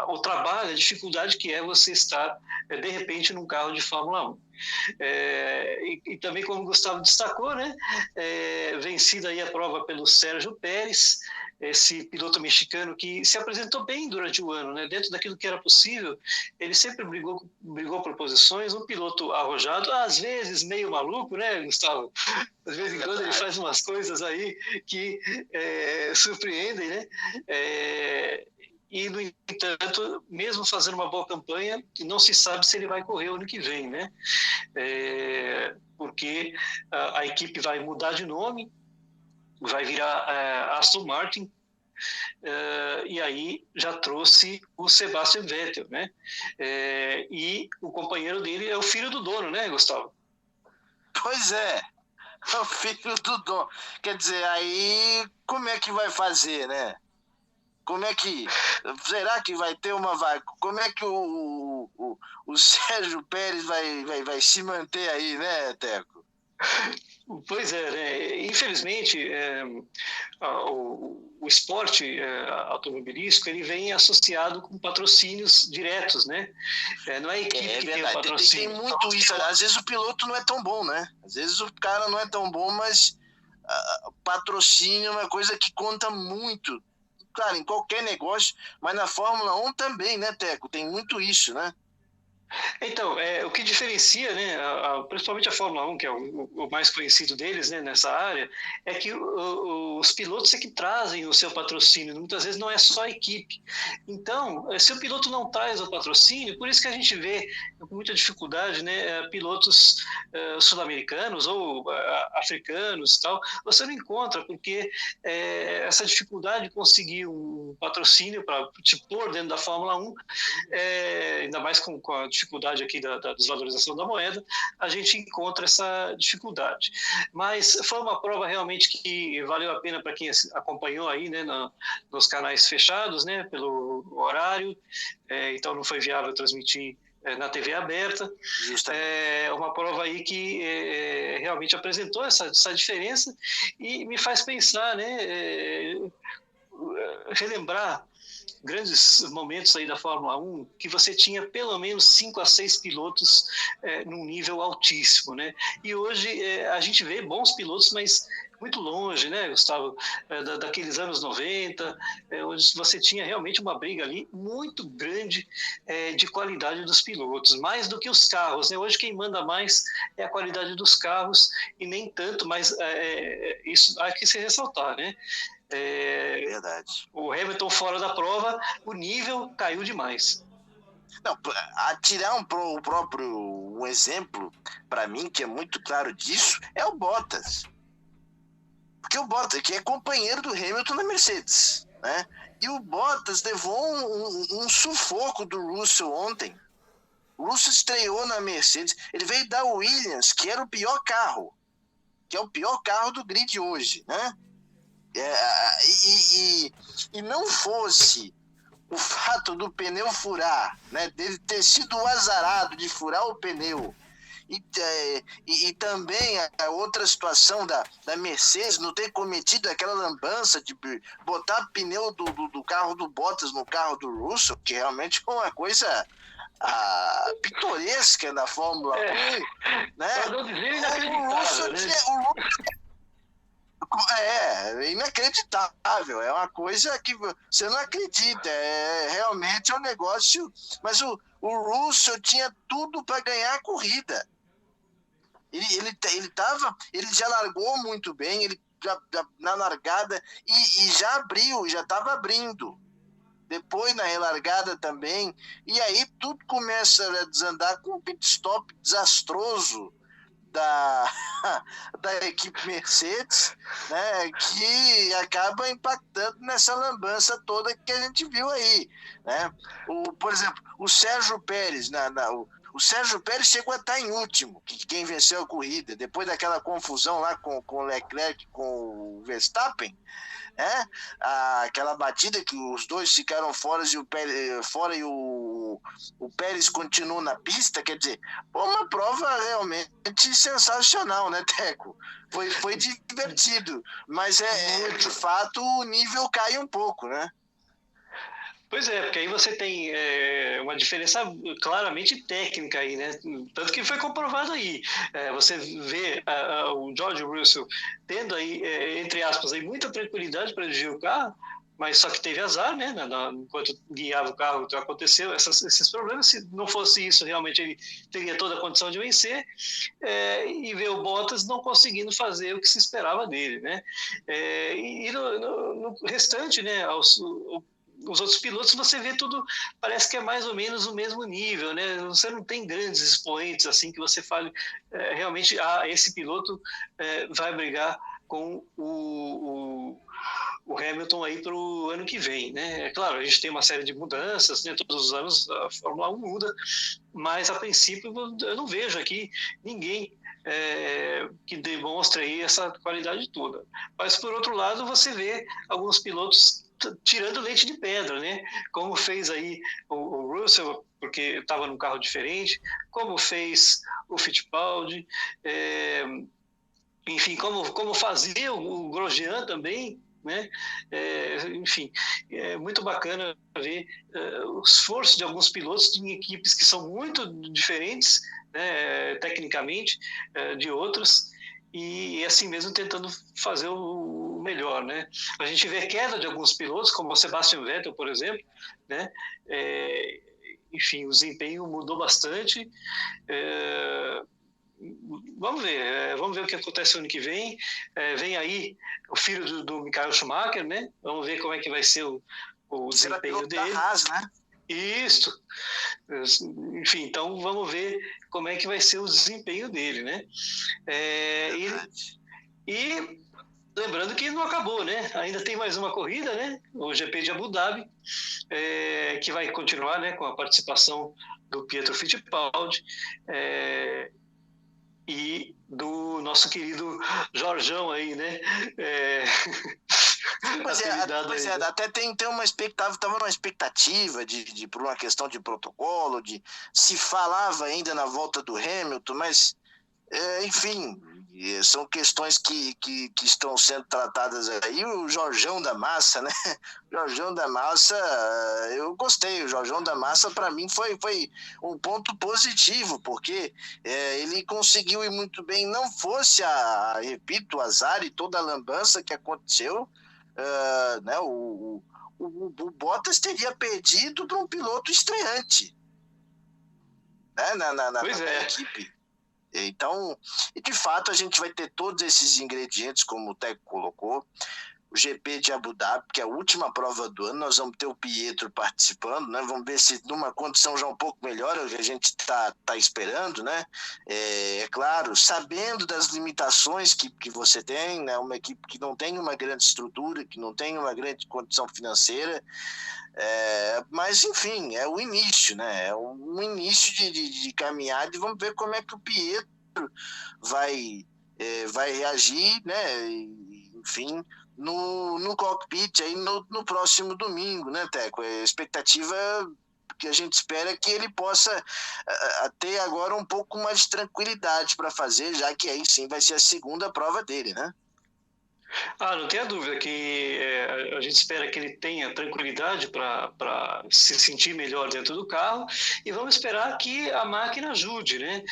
o trabalho, a dificuldade que é você estar de repente num carro de Fórmula 1. E também, como o Gustavo destacou, né, vencida aí a prova pelo Sérgio Pérez, esse piloto mexicano que se apresentou bem durante o ano, né, dentro daquilo que era possível. Ele sempre brigou por posições, um piloto arrojado, às vezes meio maluco, né, Gustavo? De vez em quando ele faz umas coisas aí que surpreendem, né? E, no entanto, mesmo fazendo uma boa campanha, não se sabe se ele vai correr o ano que vem, né? Porque a equipe vai mudar de nome, vai virar Aston Martin, e aí já trouxe o Sebastian Vettel, né? E o companheiro dele é o filho do dono, né, Gustavo? Pois é o filho do dono. Quer dizer, aí como é que vai fazer, né? Como é que... Será que vai ter uma vaga? Como é que o Sérgio Pérez vai se manter aí, né, Teco? Pois é, né? Infelizmente, o esporte automobilístico ele vem associado com patrocínios diretos, né? Não é a equipe que tem o patrocínio. Tem muito isso. Às vezes o piloto não é tão bom, né? Às vezes o cara não é tão bom, mas patrocínio é uma coisa que conta muito. Claro, em qualquer negócio, mas na Fórmula 1 também, né, Teco? Tem muito isso, né? Então, o que diferencia, né, principalmente a Fórmula 1, que é o mais conhecido deles, né, nessa área, é que os pilotos é que trazem o seu patrocínio, muitas vezes não é só a equipe. Então, se o piloto não traz o patrocínio, por isso que a gente vê com muita dificuldade, né, pilotos sul-americanos ou africanos e tal, você não encontra, porque essa dificuldade de conseguir um patrocínio para te pôr dentro da Fórmula 1, ainda mais com a dificuldade aqui da desvalorização da moeda, a gente encontra essa dificuldade. Mas foi uma prova realmente que valeu a pena para quem acompanhou aí, né, nos canais fechados, né, pelo horário, então não foi viável transmitir na TV aberta. Uma prova aí que realmente apresentou essa diferença e me faz pensar, né, relembrar grandes momentos aí da Fórmula 1, que você tinha pelo menos 5 a 6 pilotos num nível altíssimo, né? E hoje a gente vê bons pilotos, mas muito longe, né, Gustavo, daqueles anos 90, onde você tinha realmente uma briga ali muito grande de qualidade dos pilotos, mais do que os carros, né? Hoje quem manda mais é a qualidade dos carros e nem tanto, mas isso há que se ressaltar, né? Verdade. O Hamilton fora da prova, o nível caiu demais. Não, tirar um exemplo, para mim, que é muito claro disso, é o Bottas. Porque o Bottas, que é companheiro do Hamilton na Mercedes, né? E o Bottas levou um sufoco do Russell ontem. O Russell estreou na Mercedes, ele veio da Williams, que era o pior carro, que é o pior carro do grid hoje, né? E não fosse o fato do pneu furar, né, dele ter sido o azarado de furar o pneu, e também a outra situação da Mercedes não ter cometido aquela lambança de botar pneu do carro do Bottas no carro do Russell, que realmente é uma coisa pitoresca na Fórmula 1, né? O Russell é inacreditável, é uma coisa que você não acredita, realmente é um negócio, mas o Russell tinha tudo para ganhar a corrida, ele já largou muito bem, ele já na largada e já estava abrindo, depois na relargada também, e aí tudo começa a desandar com um pit stop desastroso da, da equipe Mercedes, né, que acaba impactando nessa lambança toda que a gente viu aí, né? Por exemplo, o Sérgio Pérez, o Sérgio Pérez chegou a estar em último, quem venceu a corrida, depois daquela confusão lá com o Leclerc, com o Verstappen, aquela batida que os dois ficaram fora e o Pérez continuou na pista, quer dizer, uma prova realmente sensacional, né, Teco? Foi divertido, mas de fato o nível cai um pouco, né? Pois é, porque aí você tem uma diferença claramente técnica aí, né? Tanto que foi comprovado aí. Você vê o George Russell tendo aí, entre aspas, aí, muita tranquilidade para dirigir o carro, mas só que teve azar, né? Enquanto guiava o carro, então aconteceu esses problemas. Se não fosse isso, realmente ele teria toda a condição de vencer. E ver o Bottas não conseguindo fazer o que se esperava dele, né? E no restante, né? Os outros pilotos, você vê tudo, parece que é mais ou menos o mesmo nível, né? Você não tem grandes expoentes assim que você fale realmente, esse piloto vai brigar com o Hamilton aí para o ano que vem, né? É claro, a gente tem uma série de mudanças, né? Todos os anos a Fórmula 1 muda, mas a princípio eu não vejo aqui ninguém que demonstre aí essa qualidade toda. Mas por outro lado, você vê alguns pilotos tirando leite de pedra, né? Como fez aí o Russell, porque estava num carro diferente, como fez o Fittipaldi, enfim, como fazia o Grosjean também, né? Enfim, é muito bacana ver o esforço de alguns pilotos em equipes que são muito diferentes, né, tecnicamente, de outras, e assim mesmo tentando fazer o melhor, né? A gente vê queda de alguns pilotos, como o Sebastian Vettel, por exemplo, né? Enfim, o desempenho mudou bastante. Vamos ver o que acontece no ano que vem. Vem aí o filho do Michael Schumacher, né? Vamos ver como é que vai ser o desempenho dele. Da Haas, né? Isso. Enfim, então vamos ver como é que vai ser o desempenho dele, né? E lembrando que não acabou, né? Ainda tem mais uma corrida, né? O GP de Abu Dhabi, que vai continuar, né? Com a participação do Pietro Fittipaldi e do nosso querido Jorjão aí, né? Pois é, até tem uma expectativa, estava numa expectativa por uma questão de protocolo, se falava ainda na volta do Hamilton, mas enfim, são questões que estão sendo tratadas aí. O Jorjão da Massa, né? O Jorjão da Massa, eu gostei. O Jorjão da Massa, para mim, foi um ponto positivo, porque ele conseguiu ir muito bem. Não fosse, repito, o azar e toda a lambança que aconteceu, né? O Bottas teria perdido para um piloto estreante, né? Na equipe. Então, de fato, a gente vai ter todos esses ingredientes, como o Teco colocou. O GP de Abu Dhabi, que é a última prova do ano, nós vamos ter o Pietro participando, né? Vamos ver se numa condição já um pouco melhor, o que a gente está esperando, né? É claro, sabendo das limitações que você tem, né? Uma equipe que não tem uma grande estrutura, que não tem uma grande condição financeira, mas enfim, é o início, né? É um início de caminhada, e vamos ver como é que o Pietro vai reagir, né? Enfim, no cockpit aí no próximo domingo, né, Teco? A expectativa que a gente espera é que ele possa ter agora um pouco mais de tranquilidade para fazer, já que aí sim vai ser a segunda prova dele, né? Não tenha dúvida que a gente espera que ele tenha tranquilidade para se sentir melhor dentro do carro, e vamos esperar que a máquina ajude, né?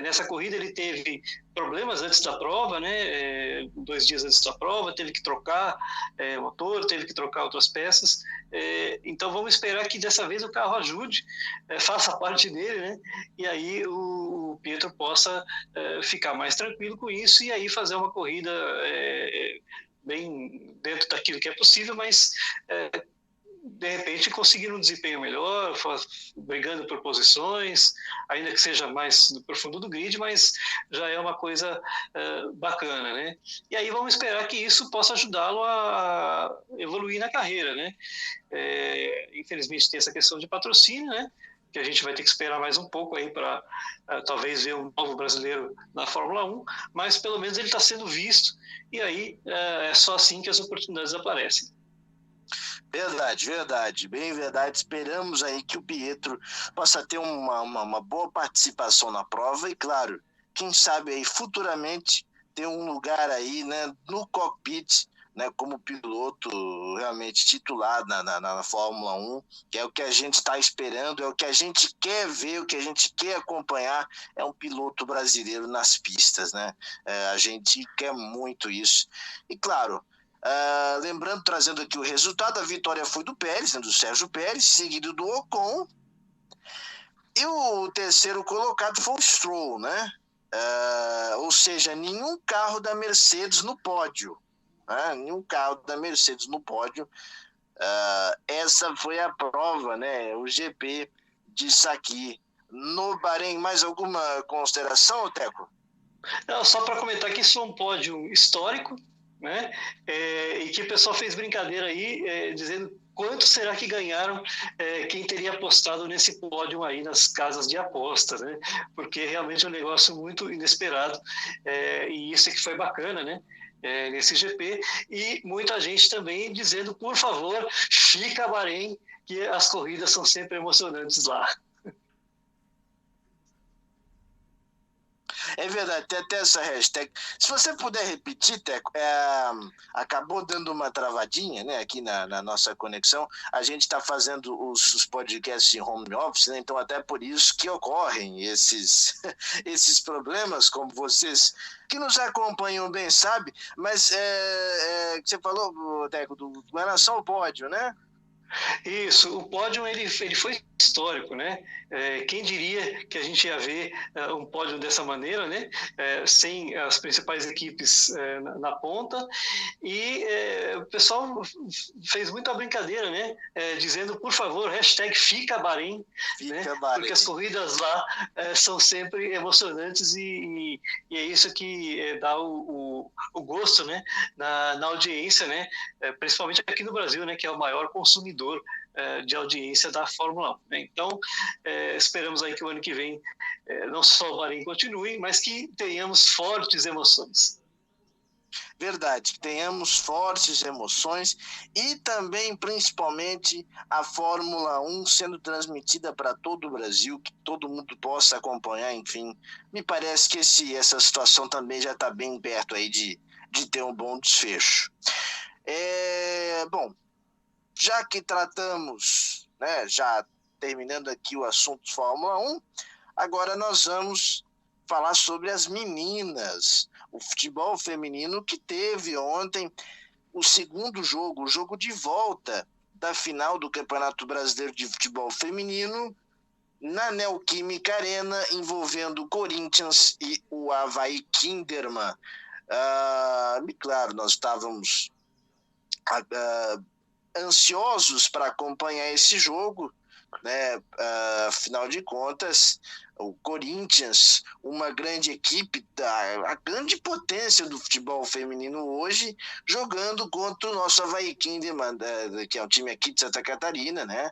Nessa corrida ele teve problemas antes da prova, né? 2 dias antes da prova, teve que trocar motor, teve que trocar outras peças. Então vamos esperar que dessa vez o carro ajude, faça parte dele, né? E aí o Pietro possa ficar mais tranquilo com isso, e aí fazer uma corrida bem dentro daquilo que é possível, mas de repente, conseguir um desempenho melhor, brigando por posições, ainda que seja mais no profundo do grid, mas já é uma coisa bacana, né? E aí vamos esperar que isso possa ajudá-lo a evoluir na carreira, né? Infelizmente tem essa questão de patrocínio, né? Que a gente vai ter que esperar mais um pouco aí para talvez ver um novo brasileiro na Fórmula 1, mas pelo menos ele está sendo visto, e aí é só assim que as oportunidades aparecem. Verdade, verdade, bem verdade. Esperamos aí que o Pietro possa ter uma boa participação na prova e, claro, quem sabe aí futuramente ter um lugar aí, né, no cockpit, né, como piloto realmente titular na Fórmula 1, que é o que a gente está esperando, é o que a gente quer ver, o que a gente quer acompanhar, é um piloto brasileiro nas pistas, né? A gente quer muito isso. E, claro, lembrando, trazendo aqui o resultado, a vitória foi do Pérez, né, do Sérgio Pérez, seguido do Ocon, e o terceiro colocado foi o Stroll, né? Ou seja, nenhum carro da Mercedes no pódio, né? Nenhum carro da Mercedes no pódio. Essa foi a prova, né? O GP de Sakir no Bahrein. Mais alguma consideração, Teco? Não, só para comentar que isso é um pódio histórico, né? E que o pessoal fez brincadeira aí, dizendo quanto será que ganharam quem teria apostado nesse pódio aí nas casas de apostas, né? Porque realmente é um negócio muito inesperado, e isso é que foi bacana, né? Nesse GP, e muita gente também dizendo, por favor, fica Bahrein, que as corridas são sempre emocionantes lá. É verdade, tem até essa hashtag. Se você puder repetir, Teco, acabou dando uma travadinha, né, aqui na nossa conexão. A gente está fazendo os podcasts em home office, né, então até por isso que ocorrem esses problemas, como vocês que nos acompanham bem sabem. Mas você falou, Teco, com relação ao pódio, né? Isso, o pódio ele foi histórico, né? Quem diria que a gente ia ver um pódio dessa maneira, né? Sem as principais equipes na ponta, e o pessoal fez muita brincadeira, né? Dizendo, por favor, hashtag fica Bahrein, né? Porque as corridas lá são sempre emocionantes, e é isso que dá o gosto, né? Na audiência, né? Principalmente aqui no Brasil, né? Que é o maior consumidor de audiência da Fórmula 1. Né? Então, esperamos aí que o ano que vem não só o Bahrein continue, mas que tenhamos fortes emoções. Verdade, que tenhamos fortes emoções e também, principalmente, a Fórmula 1 sendo transmitida para todo o Brasil, que todo mundo possa acompanhar, enfim. Me parece que essa situação também já está bem perto aí de ter um bom desfecho. Bom, já que tratamos, né, já terminando aqui o assunto Fórmula 1, agora nós vamos falar sobre as meninas, o futebol feminino que teve ontem o segundo jogo, o jogo de volta da final do Campeonato Brasileiro de Futebol Feminino, na Neoquímica Arena, envolvendo o Corinthians e o Avaí Kinderman. Claro, nós estávamos ansiosos para acompanhar esse jogo, né? Afinal de contas, o Corinthians, uma grande equipe, a grande potência do futebol feminino hoje, jogando contra o nosso Avaí Kinderman, que é um time aqui de Santa Catarina, né?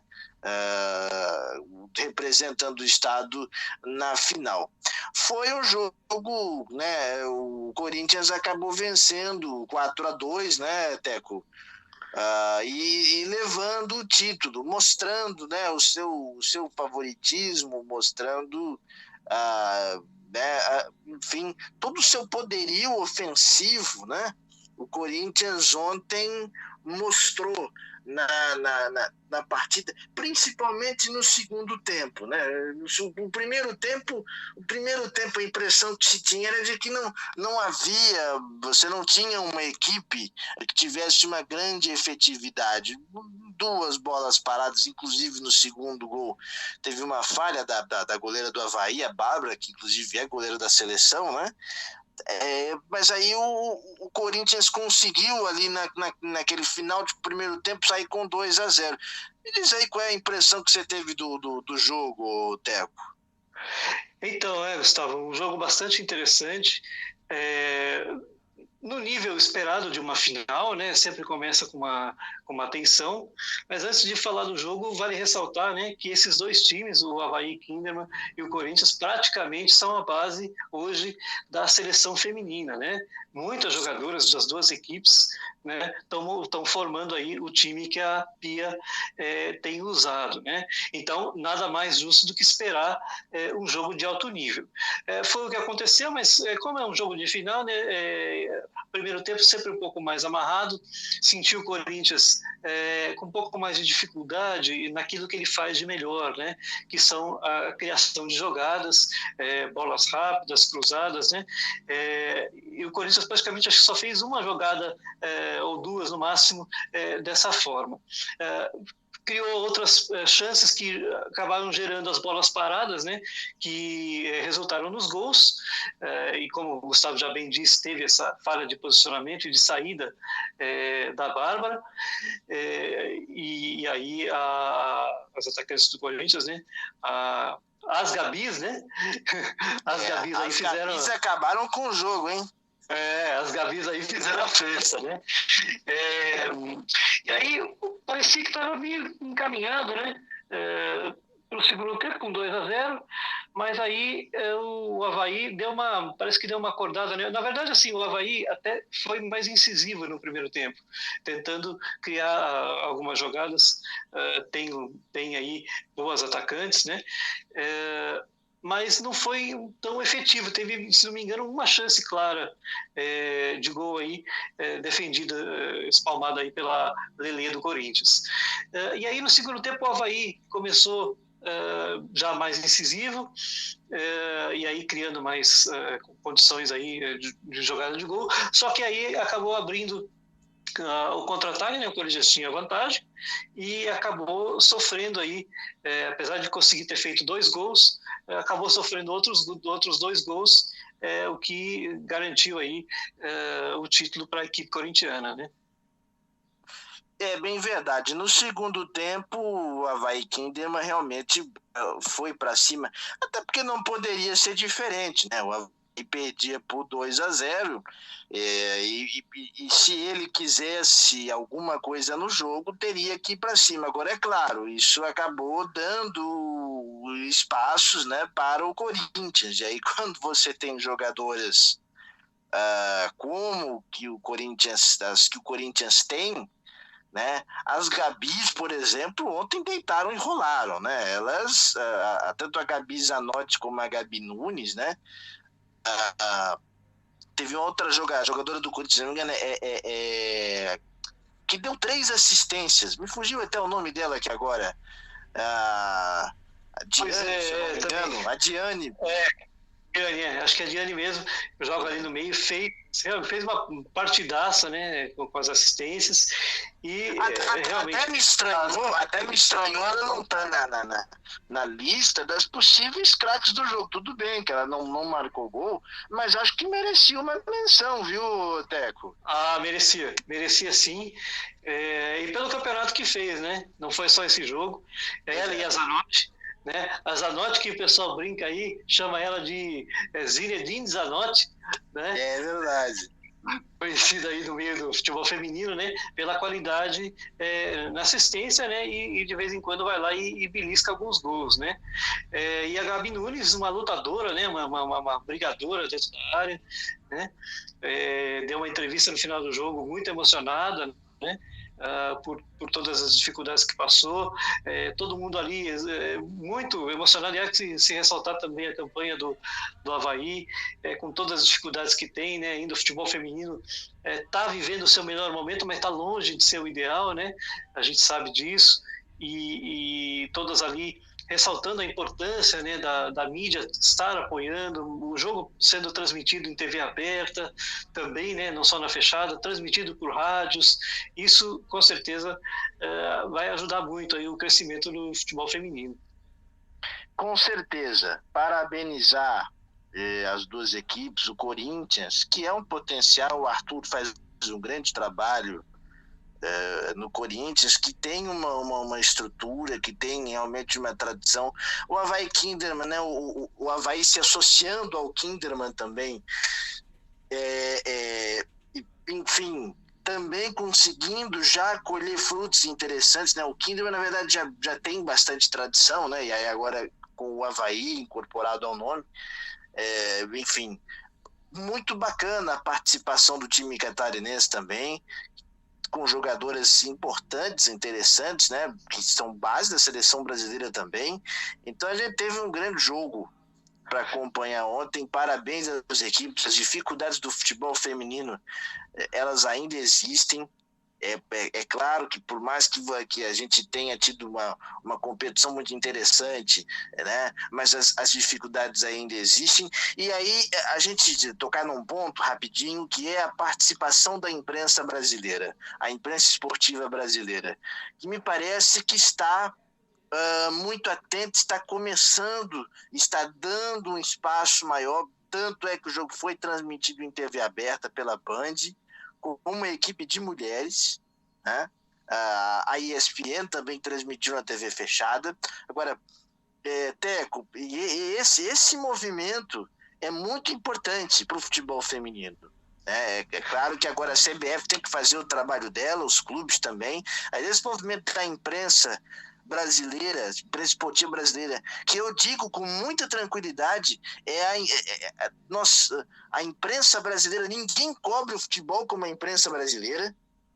Representando o estado na final. Foi um jogo, né? O Corinthians acabou vencendo 4-2, né, Teco? E levando o título, mostrando, né, o seu favoritismo, mostrando, né, enfim, todo o seu poderio ofensivo, né? O Corinthians ontem mostrou na partida, principalmente no segundo tempo, né? O primeiro tempo, a impressão que se tinha era de que não havia, você não tinha uma equipe que tivesse uma grande efetividade. 2 bolas paradas, inclusive no segundo gol teve uma falha da goleira do Avaí, a Bárbara, que inclusive é goleira da seleção, né? Mas aí o Corinthians conseguiu ali naquele final de primeiro tempo sair com 2-0. Me diz aí qual é a impressão que você teve do jogo, Teco. Então, Gustavo, um jogo bastante interessante. No nível esperado de uma final, né? Sempre começa com uma tensão. Mas antes de falar do jogo, vale ressaltar, né, que esses dois times, o Avaí Kinderman e o Corinthians, praticamente são a base hoje da seleção feminina, né? Muitas jogadoras das duas equipes, né, estão formando aí o time que a Pia tem usado, né? Então, nada mais justo do que esperar um jogo de alto nível. Foi o que aconteceu, mas como é um jogo de final, né? Primeiro tempo sempre um pouco mais amarrado, sentiu o Corinthians com um pouco mais de dificuldade naquilo que ele faz de melhor, né? Que são a criação de jogadas, bolas rápidas, cruzadas, né? E o Corinthians praticamente acho que só fez uma jogada ou duas no máximo dessa forma. Criou outras chances que acabaram gerando as bolas paradas, né, que resultaram nos gols, e como o Gustavo já bem disse, teve essa falha de posicionamento e de saída da Bárbara, e aí as atacantes do Corinthians, né, as Gabis, né, Gabis aí fizeram... Gabis acabaram com o jogo, hein? As Gabis aí fizeram a festa, né? E aí parecia que estava meio encaminhado, né? Para o segundo tempo com 2-0, mas aí o Avaí parece que deu uma acordada, né? Na verdade, assim, o Avaí até foi mais incisivo no primeiro tempo, tentando criar algumas jogadas, tem aí boas atacantes, né? Mas não foi tão efetivo. Teve, se não me engano, uma chance clara de gol aí, defendida, espalmada aí pela Lelê do Corinthians. E aí, no segundo tempo, o Avaí começou já mais incisivo, e aí criando mais condições aí de jogada de gol. Só que aí acabou abrindo o contra-ataque, né? O Corinthians tinha vantagem e acabou sofrendo aí, apesar de conseguir ter feito 2 gols, acabou sofrendo outros 2 gols, o que garantiu aí o título para a equipe corintiana, né? É bem verdade. No segundo tempo, o Avaí Kinderman realmente foi para cima, até porque não poderia ser diferente, né? O Avaí perdia por 2-0, e se ele quisesse alguma coisa no jogo, teria que ir para cima. Agora, é claro, isso acabou dando espaços, né, para o Corinthians. E aí, quando você tem jogadoras como que o Corinthians tem, né? As Gabis, por exemplo, ontem deitaram e rolaram, né? Elas, tanto a Gabi Zanotti como a Gabi Nunes, né? Teve outra jogadora do Corinthians, se não me engano, que deu 3 assistências. Me fugiu até o nome dela aqui agora. A Diane, se não me engano. A Diane. Acho que é a Diane mesmo, joga ali no meio, fez uma partidaça, né, com as assistências, e realmente... Até me estranhou ela não estar na lista das possíveis craques do jogo. Tudo bem que ela não marcou gol, mas acho que merecia uma menção, viu, Teco? Merecia sim, e pelo campeonato que fez, né, não foi só esse jogo, ela e a Zanotti, né? A Zanotti, que o pessoal brinca aí, chama ela de Zinedine Zanotti, né? É verdade. Conhecida aí no meio do futebol feminino, né? Pela qualidade na assistência, né? E de vez em quando vai lá e belisca alguns gols, né? E a Gabi Nunes, uma lutadora, né? Uma brigadora dentro da área, né? Deu uma entrevista no final do jogo muito emocionada, né? Por todas as dificuldades que passou, todo mundo ali muito emocionado. E há que se ressaltar também a campanha do Avaí, com todas as dificuldades que tem, né? Ainda o futebol feminino está vivendo o seu melhor momento, mas está longe de ser o ideal, né? A gente sabe disso, e todas ali ressaltando a importância, né, da mídia estar apoiando, o jogo sendo transmitido em TV aberta também, né, não só na fechada, transmitido por rádios. Isso com certeza vai ajudar muito aí o crescimento do futebol feminino. Com certeza. Parabenizar as duas equipes, o Corinthians, que é um potencial, o Arthur faz um grande trabalho no Corinthians, que tem uma estrutura, que tem realmente uma tradição. O Avaí Kinderman, né? O Avaí se associando ao Kinderman também, enfim, também conseguindo já colher frutos interessantes, né? O Kinderman, na verdade, já tem bastante tradição, né? E aí agora com o Avaí incorporado ao nome, enfim, muito bacana a participação do time catarinense também, com jogadoras importantes, interessantes, né, que são base da seleção brasileira também. Então a gente teve um grande jogo para acompanhar ontem. Parabéns às equipes. As dificuldades do futebol feminino, elas ainda existem. É claro que por mais que a gente tenha tido uma competição muito interessante, né, mas as dificuldades ainda existem. E aí a gente tocar num ponto rapidinho, que é a participação da imprensa brasileira, a imprensa esportiva brasileira, que me parece que está muito atenta, está começando, está dando um espaço maior. Tanto é que o jogo foi transmitido em TV aberta pela Band, com uma equipe de mulheres, né? A ESPN também transmitiu na TV fechada. Agora, Teco, esse movimento é muito importante para o futebol feminino. É claro que agora a CBF tem que fazer o trabalho dela, os clubes também. Aí esse movimento da imprensa brasileira, imprensa esportiva brasileira, que eu digo com muita tranquilidade, a imprensa brasileira, ninguém cobre o futebol como a imprensa brasileira,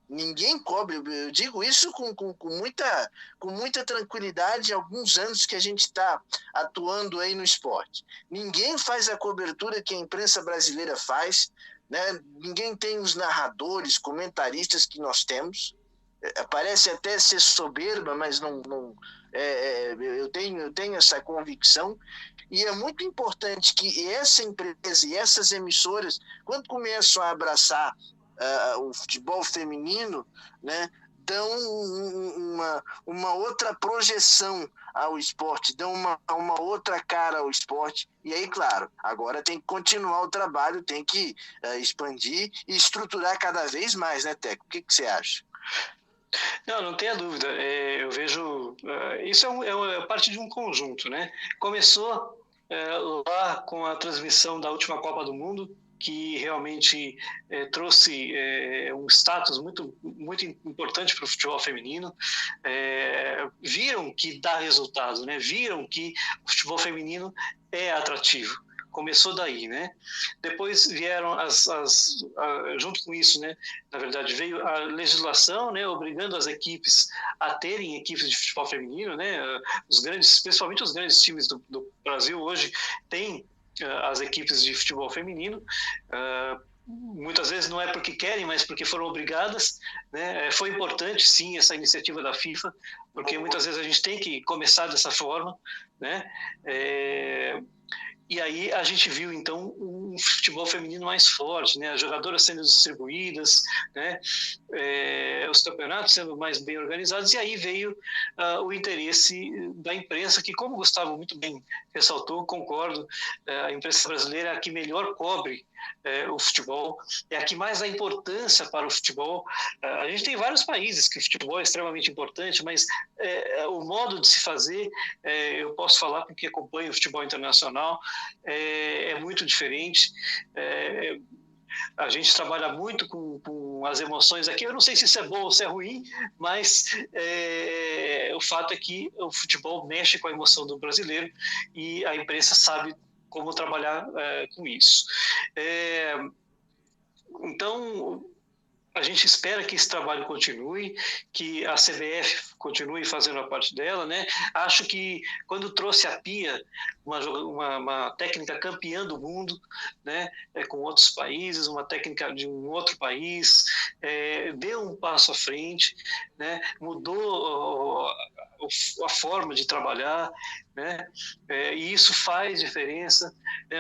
ninguém cobre, eu digo isso com muita tranquilidade, há alguns anos que a gente está atuando aí no esporte. Ninguém faz a cobertura que a imprensa brasileira faz, né? Ninguém tem os narradores, comentaristas que nós temos. Parece até ser soberba, mas eu tenho essa convicção, e é muito importante que essa empresa e essas emissoras, quando começam a abraçar o futebol feminino, né, dão uma outra projeção ao esporte, dão uma outra cara ao esporte. E aí, claro, agora tem que continuar o trabalho, tem que expandir e estruturar cada vez mais, né, Teco? O que você acha? Não tenha dúvida. Eu vejo isso é parte de um conjunto, né? Começou lá com a transmissão da última Copa do Mundo, que realmente trouxe um status muito, muito importante para o futebol feminino. Viram que dá resultado, né? Viram que o futebol feminino é atrativo. Começou daí, né? Depois vieram junto com isso, né? Na verdade, veio a legislação, né? Obrigando as equipes a terem equipes de futebol feminino, né? Principalmente os grandes times do Brasil hoje têm as equipes de futebol feminino. Muitas vezes não é porque querem, mas porque foram obrigadas, né? Foi importante, sim, essa iniciativa da FIFA, porque muitas vezes a gente tem que começar dessa forma, né? E aí a gente viu, então, um futebol feminino mais forte, né? As jogadoras sendo distribuídas, né? Os campeonatos sendo mais bem organizados, e aí veio o interesse da imprensa, que, como o Gustavo muito bem ressaltou, concordo, a imprensa brasileira é a que melhor cobre o futebol, é a que mais dá importância para o futebol. A gente tem vários países que o futebol é extremamente importante, mas o modo de se fazer, eu posso falar porque acompanho o futebol internacional, é muito diferente. A gente trabalha muito com as emoções aqui. Eu não sei se isso é bom ou se é ruim, mas o fato é que o futebol mexe com a emoção do brasileiro e a imprensa sabe como trabalhar com isso. Então, a gente espera que esse trabalho continue, que a CBF continue fazendo a parte dela, né? Acho que quando trouxe a Pia, uma técnica campeã do mundo, né? Com outros países, uma técnica de um outro país, deu um passo à frente, né? Mudou a forma de trabalhar, né? E isso faz diferença.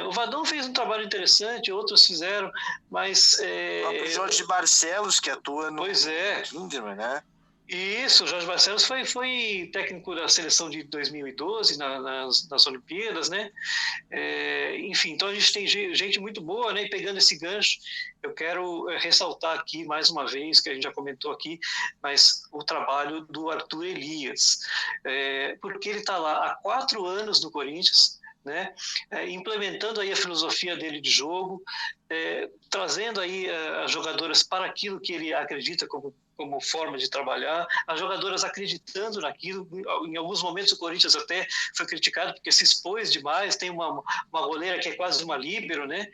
O Vadão fez um trabalho interessante, outros fizeram, mas... O Jorge Barcelos, que atua no Pois é. Kinderman, né? Isso, o Jorge Barcelos foi técnico da seleção de 2012 nas Olimpíadas, né? Enfim, então a gente tem gente muito boa, né? E pegando esse gancho, eu quero ressaltar aqui mais uma vez, que a gente já comentou aqui, mas o trabalho do Arthur Elias, porque ele está lá há 4 anos no Corinthians, né? Implementando aí a filosofia dele de jogo, trazendo aí as jogadoras para aquilo que ele acredita como forma de trabalhar, as jogadoras acreditando naquilo. Em alguns momentos o Corinthians até foi criticado porque se expôs demais, tem uma goleira que é quase uma líbero, né?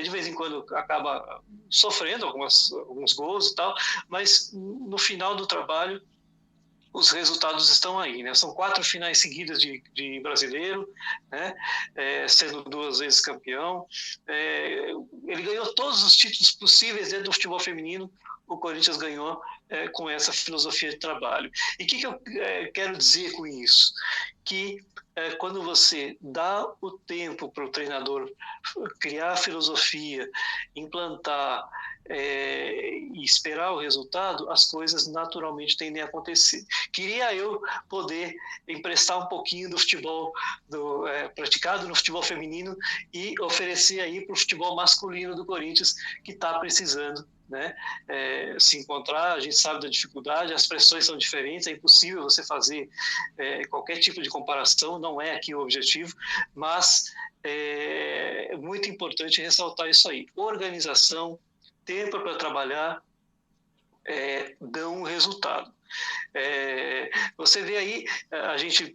De vez em quando acaba sofrendo alguns gols e tal, mas no final do trabalho os resultados estão aí, né? São 4 finais seguidas de brasileiro, né? Sendo 2 vezes campeão. Ele ganhou todos os títulos possíveis dentro do futebol feminino. O Corinthians ganhou com essa filosofia de trabalho. E o que eu quero dizer com isso? Que quando você dá o tempo para o treinador criar a filosofia, implantar e esperar o resultado, as coisas naturalmente tendem a acontecer. Queria eu poder emprestar um pouquinho do futebol praticado no futebol feminino e oferecer aí para o futebol masculino do Corinthians, que está precisando, né, se encontrar. A gente sabe da dificuldade, as pressões são diferentes, é impossível você fazer qualquer tipo de comparação, não é aqui o objetivo, mas é muito importante ressaltar isso aí. Organização, tempo para trabalhar, dão um resultado. Você vê aí, a gente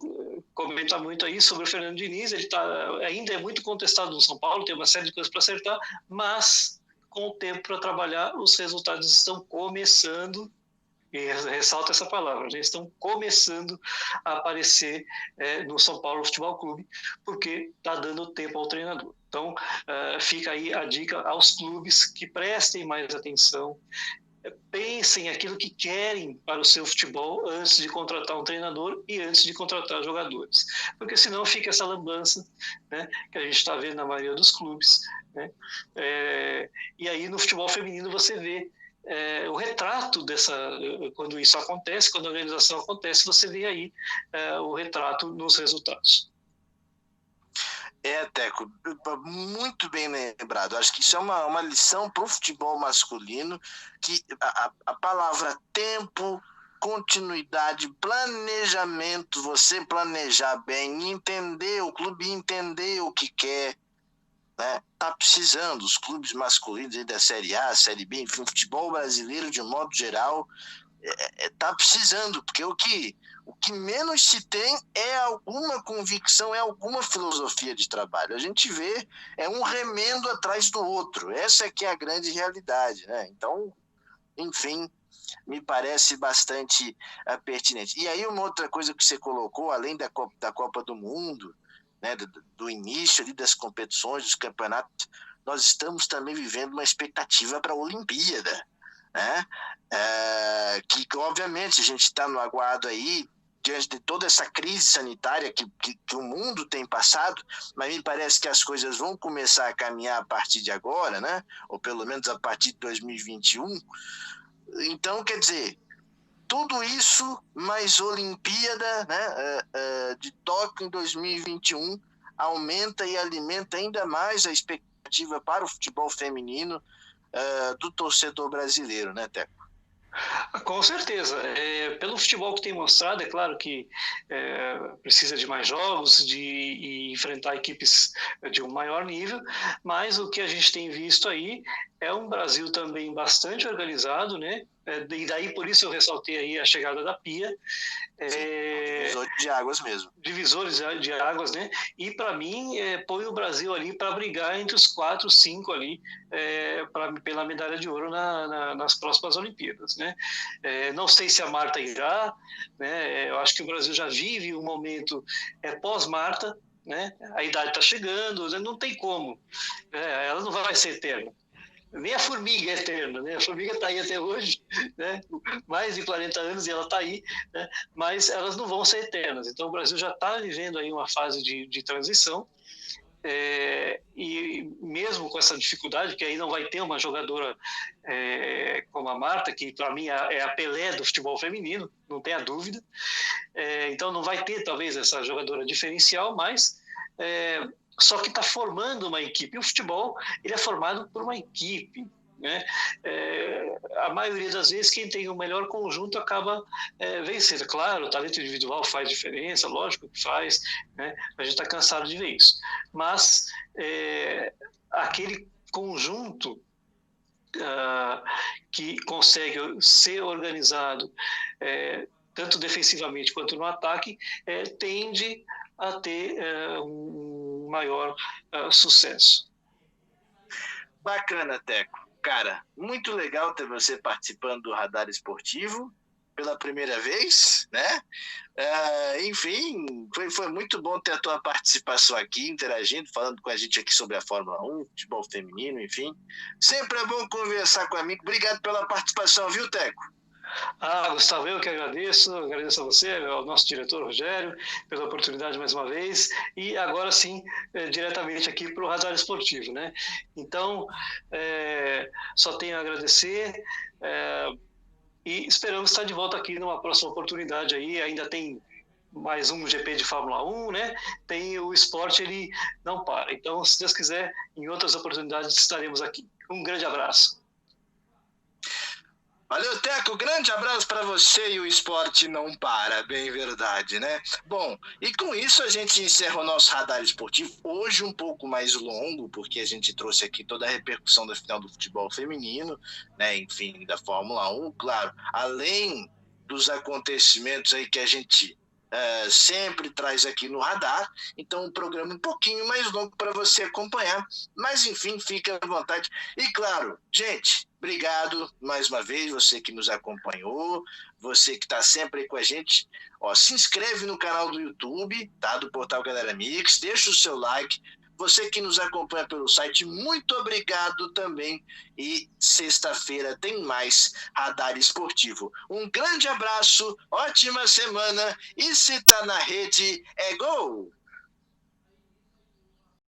comenta muito aí sobre o Fernando Diniz, ele ainda é muito contestado no São Paulo, tem uma série de coisas para acertar, mas com o tempo para trabalhar, os resultados estão começando, e ressalto essa palavra, já estão começando a aparecer no São Paulo Futebol Clube, porque está dando tempo ao treinador. Então, fica aí a dica aos clubes que prestem mais atenção, pensem aquilo que querem para o seu futebol antes de contratar um treinador e antes de contratar jogadores, porque senão fica essa lambança, né, que a gente está vendo na maioria dos clubes, né? E aí no futebol feminino você vê o retrato quando isso acontece, quando a organização acontece, você vê aí o retrato nos resultados. Teco, muito bem lembrado. Acho que isso é uma lição para o futebol masculino, que a palavra tempo, continuidade, planejamento, você planejar bem, entender, o clube entender o que quer, né? Tá precisando, os clubes masculinos aí da Série A, Série B, enfim, o futebol brasileiro de um modo geral, tá precisando, porque o que menos se tem é alguma convicção, é alguma filosofia de trabalho. A gente vê, um remendo atrás do outro. Essa é que é a grande realidade, né? Então, enfim, me parece bastante pertinente. E aí uma outra coisa que você colocou, além da Copa do Mundo, né, do início ali das competições, dos campeonatos, nós estamos também vivendo uma expectativa para a Olimpíada, né? Que obviamente a gente está no aguardo aí, diante de toda essa crise sanitária que o mundo tem passado, mas me parece que as coisas vão começar a caminhar a partir de agora, né? Ou pelo menos a partir de 2021. Então, quer dizer, tudo isso mais Olimpíada, né, de Tóquio em 2021 aumenta e alimenta ainda mais a expectativa para o futebol feminino do torcedor brasileiro, né, Teco? Com certeza. Pelo futebol que tem mostrado, é claro que precisa de mais jogos, de enfrentar equipes de um maior nível, mas o que a gente tem visto aí é um Brasil também bastante organizado, né? E daí por isso eu ressaltei aí a chegada da Pia. Divisores de águas mesmo. Divisores de águas, né? E para mim põe o Brasil ali para brigar entre os 4, 5 ali pela medalha de ouro nas próximas Olimpíadas, né? Não sei se a Marta irá, né? Eu acho que o Brasil já vive um momento pós-Marta, né? A idade está chegando, não tem como, ela não vai ser eterna. Nem a formiga é eterna, né? A formiga está aí até hoje, né? Mais de 40 anos e ela está aí, né? Mas elas não vão ser eternas. Então o Brasil já está vivendo aí uma fase de transição E mesmo com essa dificuldade, que aí não vai ter uma jogadora como a Marta, que para mim é a Pelé do futebol feminino, não tenha dúvida. Então não vai ter talvez essa jogadora diferencial, mas só que está formando uma equipe. E o futebol ele é formado por uma equipe, né? A maioria das vezes quem tem o melhor conjunto acaba vencendo. Claro, o talento individual faz diferença, lógico que faz, né? A gente está cansado de ver isso, mas aquele conjunto que consegue ser organizado tanto defensivamente quanto no ataque tende a ter um maior sucesso. Bacana, Teco. Cara, muito legal ter você participando do Radar Esportivo pela primeira vez, né? Enfim, foi muito bom ter a tua participação aqui, interagindo, falando com a gente aqui sobre a Fórmula 1, futebol feminino, enfim. Sempre é bom conversar com amigo. Obrigado pela participação, viu, Teco? Gustavo, eu que agradeço a você, ao nosso diretor Rogério, pela oportunidade mais uma vez, e agora sim, diretamente aqui para o Radar Esportivo, né? Então, só tenho a agradecer e esperamos estar de volta aqui numa próxima oportunidade aí. Ainda tem mais um GP de Fórmula 1, né? Tem o esporte, ele não para. Então, se Deus quiser, em outras oportunidades estaremos aqui. Um grande abraço. Valeu, Teco. Grande abraço para você, e o esporte não para, bem verdade, né? Bom, e com isso a gente encerra o nosso Radar Esportivo, hoje um pouco mais longo, porque a gente trouxe aqui toda a repercussão da final do futebol feminino, né? Enfim, da Fórmula 1, claro, além dos acontecimentos aí que a gente sempre traz aqui no Radar. Então um programa um pouquinho mais longo para você acompanhar, mas enfim, fica à vontade. E claro, gente, obrigado mais uma vez, você que nos acompanhou, você que está sempre aí com a gente. Se inscreve no canal do YouTube, tá? Do Portal Galera Mix, deixa o seu like. Você que nos acompanha pelo site, muito obrigado também. E sexta-feira tem mais Radar Esportivo. Um grande abraço, ótima semana. E se tá na rede, é gol!